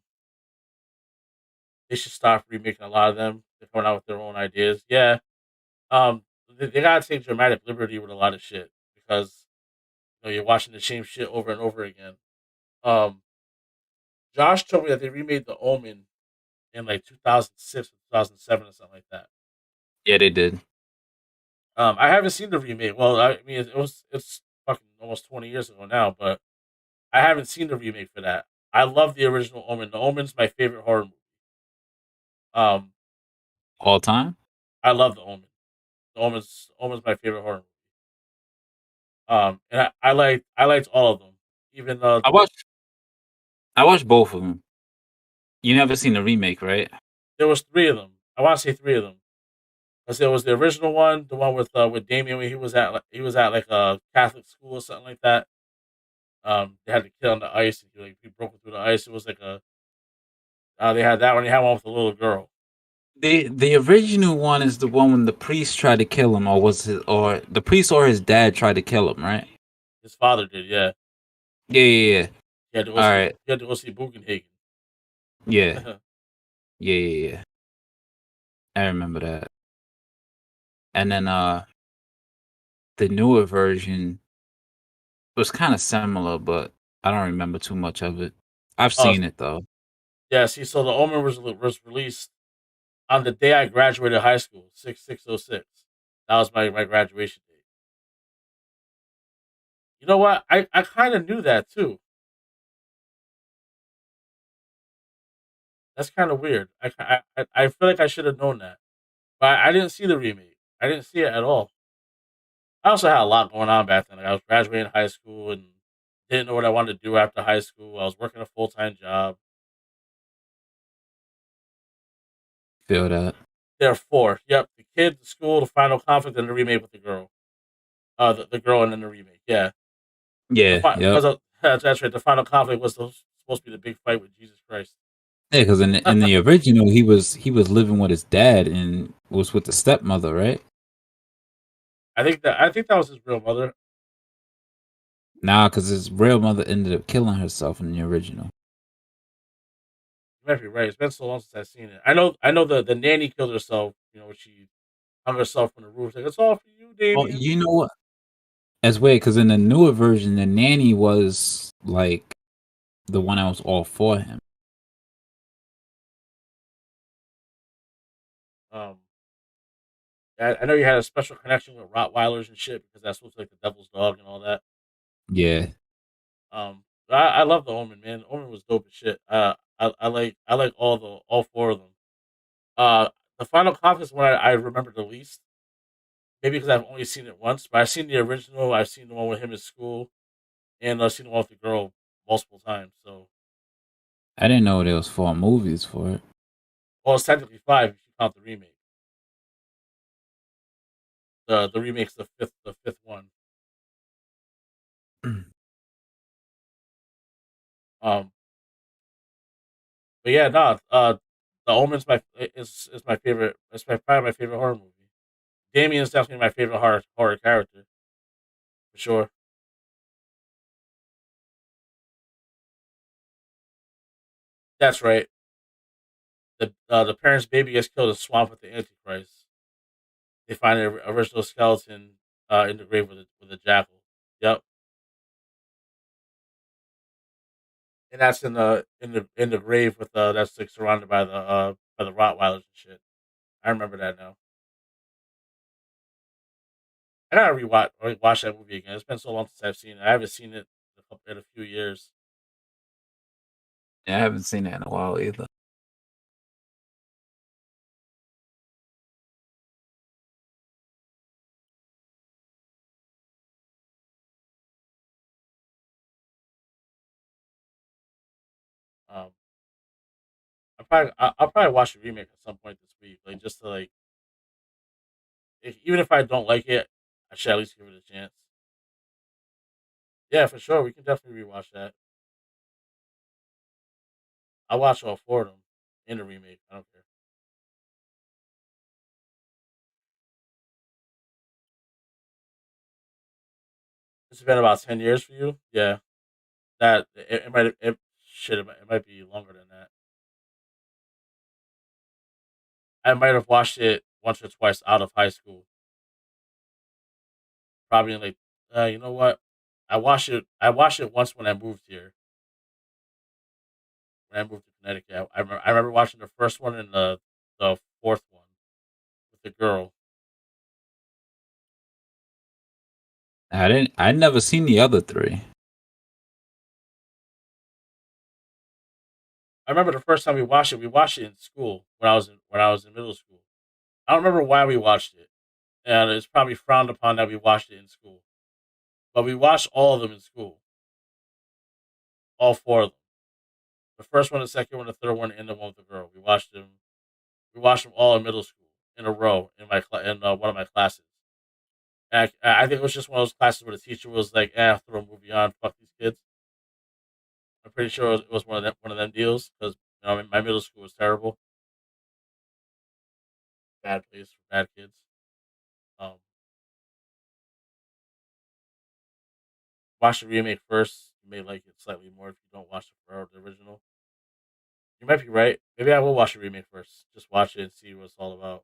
they should stop remaking a lot of them. They're coming out with their own ideas. Yeah. They gotta take dramatic liberty with a lot of shit because you're watching the same shit over and over again. Um, Josh told me that they remade the Omen in like 2006 or 2007 or something like that. Yeah, they did. I haven't seen the remake. Well, I mean, it's fucking almost 20 years ago now, but I haven't seen the remake for that. I love the original Omen. The Omen's my favorite horror movie. Um, All time. I love the Omen. The Omen's my favorite horror movie. And I liked all of them. Even though I watched I watched both of them. You never seen the remake, right? there was three of them. I want to say three of them Cause there was the original one, the one with Damien when he was at like a Catholic school or something like that. They had to kill on the ice. And he broke through the ice. It was like a they had that one. They had one with a little girl. The original one is the one when the priest tried to kill him, or the priest or his dad tried to kill him, right? His father did, yeah. Yeah. He had to go All see. right. He had to go see Bugenhagen. Yeah. Yeah. I remember that. And then the newer version was kind of similar, but I don't remember too much of it. I've Oh, seen it though. yeah. See, so the Omen was released on the day I graduated high school, 6/6/06. That was my graduation date. You know what? I kind of knew that too. That's kind of weird. I feel like I should have known that, but I didn't see the remake. I didn't see it at all. I also had a lot going on back then. Like I was graduating high school and didn't know what I wanted to do after high school. I was working a full-time job. Feel that. There are four. Yep, the kid, the school, the final conflict, and the remake with the girl. The girl and then the remake. Yeah, Yeah. Yep. because that's right. The final conflict was supposed to be the big fight with Jesus Christ. Yeah, because in the original he was living with his dad and was with the stepmother, right? I think that was his real mother. Nah, because his real mother ended up killing herself in the original. You might be right. It's been so long since I've seen it. I know the nanny killed herself. She hung herself from the roof. Like it's all for you, Well, Damien. you know what? That's weird because in the newer version, the nanny was like the one that was all for him. Um, I know you had a special connection with Rottweilers and shit because that's supposed to be like the devil's dog and all that. Yeah, I love the Omen, man. Omen was dope as shit. I like all four of them. Uh, the Final Conflict is one I remember the least. Maybe because I've only seen it once, but I've seen the original. I've seen the one with him in school, and I've seen the one with the girl multiple times. So, I didn't know there was 4 movies for it. well, it's technically five if you count the remake. The remake's the fifth one. Um, but yeah, no. The Omen's is my favorite. Probably my favorite horror movie. Damien is definitely my favorite horror character for sure. That's right. The parents' baby gets killed in the swamp with the Antichrist. They find the original skeleton in the grave with a jackal. Yep, and that's in the grave with that's like surrounded by the Rottweilers and shit. I remember that now. I gotta watch that movie again. It's been so long since I've seen it. I haven't seen it in a few years. Yeah, I haven't seen it in a while either. Um, I'll probably watch the remake at some point this week, like just to like even if I don't like it, I should at least give it a chance. Yeah, for sure. We can definitely rewatch that. I watched all four of them in the remake. I don't care. It's been about 10 years for you. Yeah, that it might it might be longer than that. I might have watched it once or twice out of high school. Probably in like you know what? I watched it once when I moved here. When I moved to Connecticut, I remember watching the first one and the fourth one with the girl. I never seen the other 3. I remember the first time we watched it. We watched it in school when I was in middle school. I don't remember why we watched it, and it's probably frowned upon that we watched it in school. But we watched all of them in school, all four of them. The first one, the second one, the third one, and the one with the girl. We watched them. We watched them all in middle school, in a row in one of my classes. And I think it was just one of those classes where the teacher was like, throw a movie on, fuck these kids." I'm pretty sure it was one of them deals because my middle school was terrible, bad place for bad kids. Um, Watch the remake first. You may like it slightly more if you don't watch the original. You might be right. Maybe I will watch the remake first. Just watch it and see what it's all about.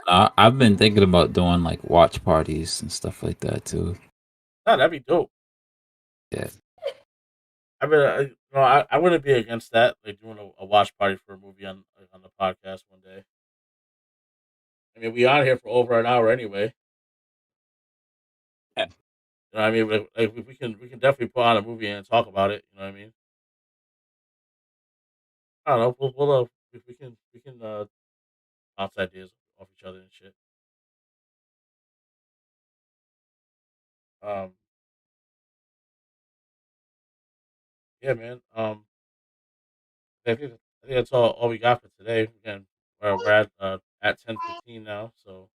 I've been thinking about doing like watch parties and stuff like that too. No, that'd be dope. Yeah. I wouldn't be against that. Like doing a watch party for a movie on the podcast one day. I mean, we on here for over an hour anyway. Yeah. You know what I mean? Like we can definitely put on a movie and talk about it. You know what I mean? I don't know. We can bounce ideas off each other and shit. Um, yeah, man. I think that's all we got for today. Again, we're at 10:15 now, so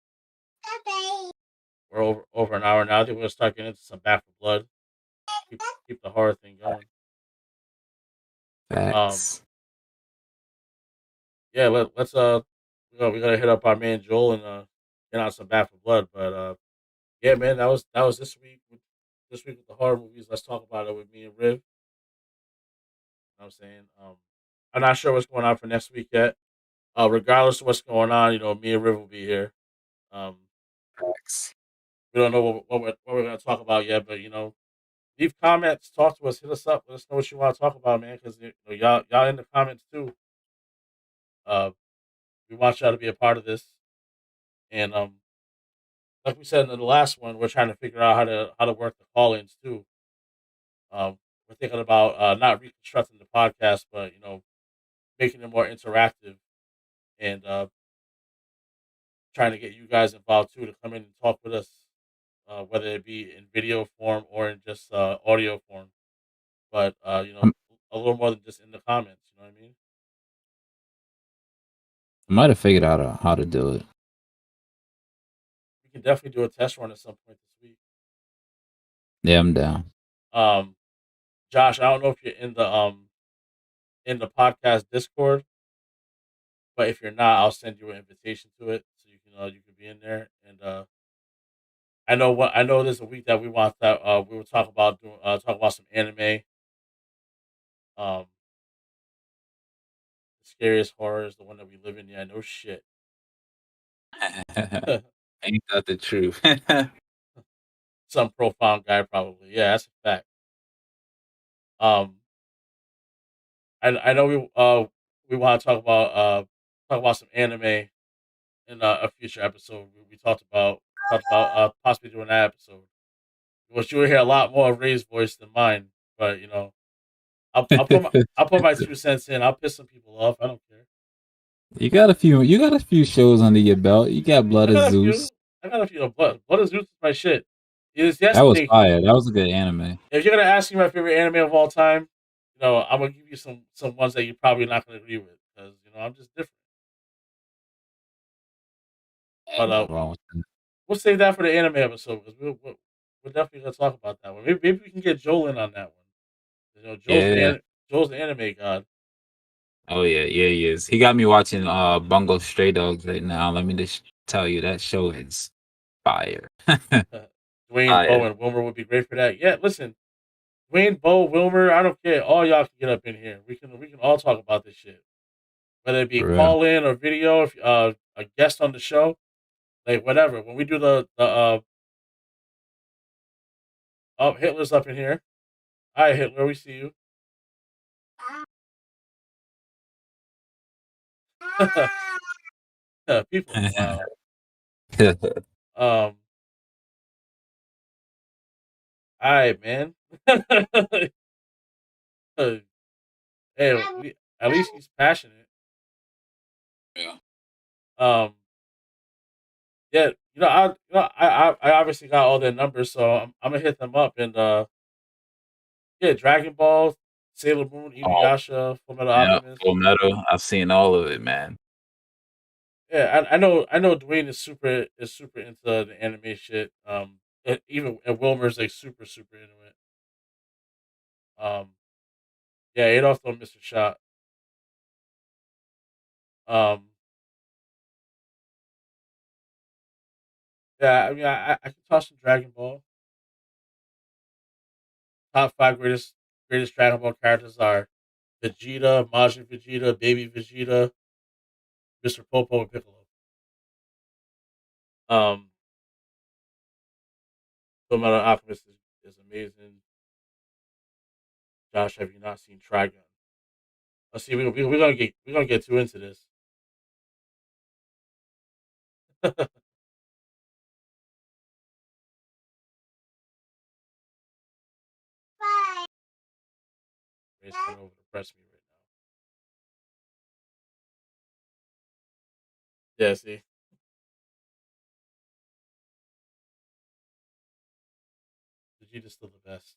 we're over an hour now. I think we're gonna start getting into some Back for Blood. Keep the horror thing going. Um, Facts. yeah, let's we gotta hit up our man Joel and get on some Back for Blood. But yeah, man, that was this week. This week with the horror movies. Let's talk about it with me and Riv. You know what I'm saying? I'm not sure what's going on for next week yet. Regardless of what's going on, me and Riv will be here. Um, Facts. we don't know what we're gonna talk about yet, but leave comments, talk to us, hit us up, let us know what you want to talk about, man. Because y'all in the comments too. Uh, we want y'all to be a part of this, and like we said in the last one, we're trying to figure out how to work the call-ins too. We're thinking about not reconstructing the podcast, but making it more interactive and trying to get you guys involved too to come in and talk with us, whether it be in video form or in just audio form. But Um, a little more than just in the comments. You know what I mean? I might have figured out how to do it. We can definitely do a test run at some point this week. Yeah, I'm down. Um, Josh, I don't know if you're in the podcast Discord, but if you're not, I'll send you an invitation to it so you can be in there. And I know there's a week that we will talk about some anime. Um, the scariest horror is the one that we live in. Yeah, no shit. Ain't that the truth? Some profound guy probably. Yeah, that's a fact. Um, I know we want to talk about some anime in a future episode. We talked about possibly doing that episode. Which you will hear a lot more of Ray's voice than mine, but I'll put my 2 cents in. I'll piss some people off. I don't care. You got a few shows under your belt. You got Blood I of got a Zeus. few. I got a few. Blood of Zeus is my shit. It is That was yesterday. fire. That was a good anime. If you're gonna ask me my favorite anime of all time, I'm gonna give you some ones that you're probably not gonna agree with because I'm just different. But Nothing wrong with that. we'll save that for the anime episode because we're definitely gonna talk about that one. Maybe we can get Joel in on that one. Yeah. Joel's the anime god. Oh yeah, he is. He got me watching Bungo Stray Dogs right now. Let me just tell you that show is fire. Dwayne, Bo, Fire. and Wilmer would be great for that. Yeah, listen, Dwayne, Bo, Wilmer, I don't care. All y'all can get up in here. We can all talk about this shit, whether it be For real. call in or video. If a guest on the show, like whatever. When we do the oh, Hitler's up in here. Hi, Hitler, we see you. People are wild. All right, man. Hey, at least he's passionate. Yeah. Um, yeah, I obviously got all their numbers, so I'm gonna hit them up and yeah, Dragon Ball, Sailor Moon, Oh, Inuyasha, Fullmetal yeah, Alchemist. Full Metal. I've seen all of it, man. Yeah, I know. I know. Dwayne is super into the anime shit. And Wilmer's like super into it. Um, yeah, Adolf don't miss a shot. Um, yeah, I mean, I can toss some Dragon Ball. Top five greatest Dragon Ball characters are Vegeta, Majin Vegeta, Baby Vegeta, Mr. Popo, and Piccolo. Um, Fullmetal Alchemist is amazing. Josh, have you not seen Trigun? Let's see. We're gonna get too into this. Ray's coming over to press me right now. Yeah, see, Vegeta's still the best.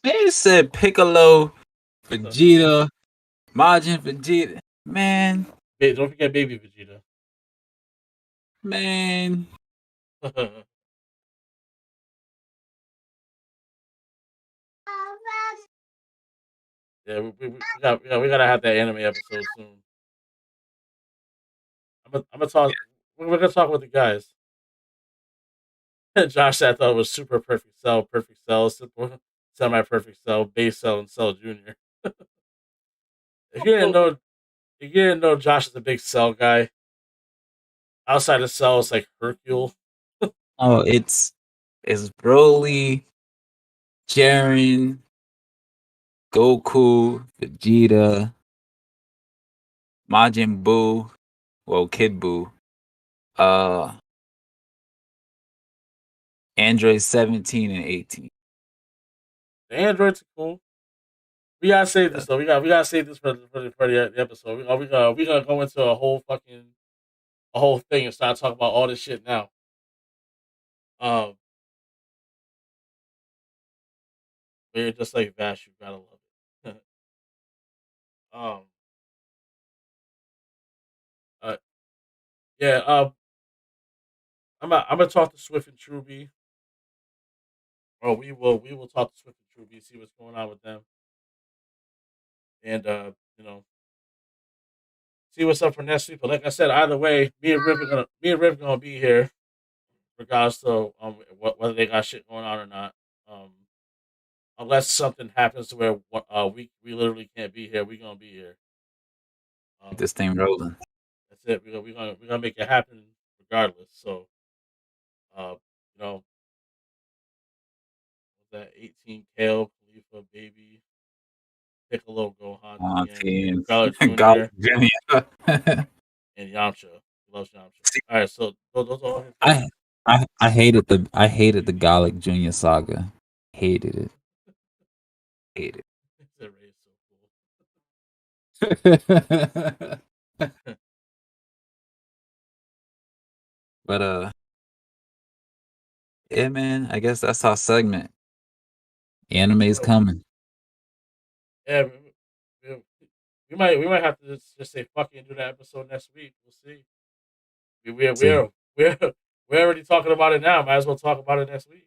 They said Piccolo, Vegeta, Majin Vegeta. Man, Don't forget Baby Vegeta. man. Yeah, we gotta have that anime episode soon. I'm gonna talk. We're gonna talk with the guys. Josh, I thought it was super perfect cell, simple, semi perfect cell, base cell, and cell junior. If you didn't know, if you didn't know, Josh is a big cell guy. Outside of cell, it's like Hercule. Oh, it's Broly, Jiren, Goku, Vegeta, Majin Buu, well, Kid Buu, uh, Android 17 and 18. The androids are cool. We gotta save this though. We gotta save this for the episode. We gonna go into a whole thing and start talking about all this shit now. Um, we're just like Vash. You gotta love it. um, uh, yeah. I'm gonna talk to Swift and Truby. Or we will talk to Swift and Truby, see what's going on with them, and you know, see what's up for next week. But like I said, either way, me and Riv gonna be here, regardless of whether they got shit going on or not. Um, unless something happens to where we literally can't be here, we gonna be here. Get this thing rolling. That's it. We gonna make it happen regardless. So, you know, that 18 Kale, Khalifa, Baby, Piccolo, Gohan, Team Garlic Golf Jr., Junior. and Yamcha. He loves Yamcha. All right, so those are all his I hated the Garlic Junior saga. Hated it. Hated That Ray is so it. cool. But yeah, man. I guess that's our segment. Anime's coming. Yeah, we, we might have to just say fuck it and do that episode next week. We'll see. See, We're we're already talking about it now. Might as well talk about it next week.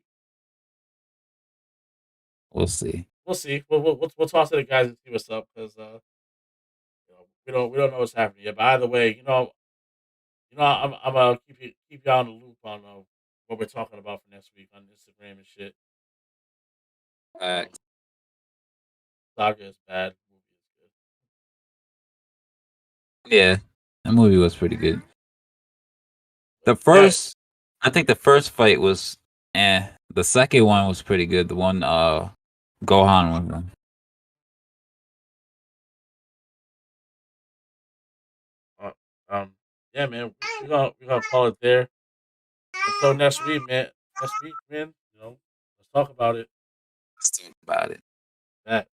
we'll see. We'll see. We'll toss to the guys and see what's up because you know, we don't know what's happening yet. But either way, I'm gonna keep y'all in the loop on what we're talking about for next week on Instagram and shit. Um, Saga is bad. Movie is good. Yeah, that movie was pretty good. The Yeah, first, I think the first fight was, the second one was pretty good. The one, Gohan with them. uh, yeah, man. We gonna call it there. Until next week, man. Next week, man. Let's talk about it. Let's talk about it. That.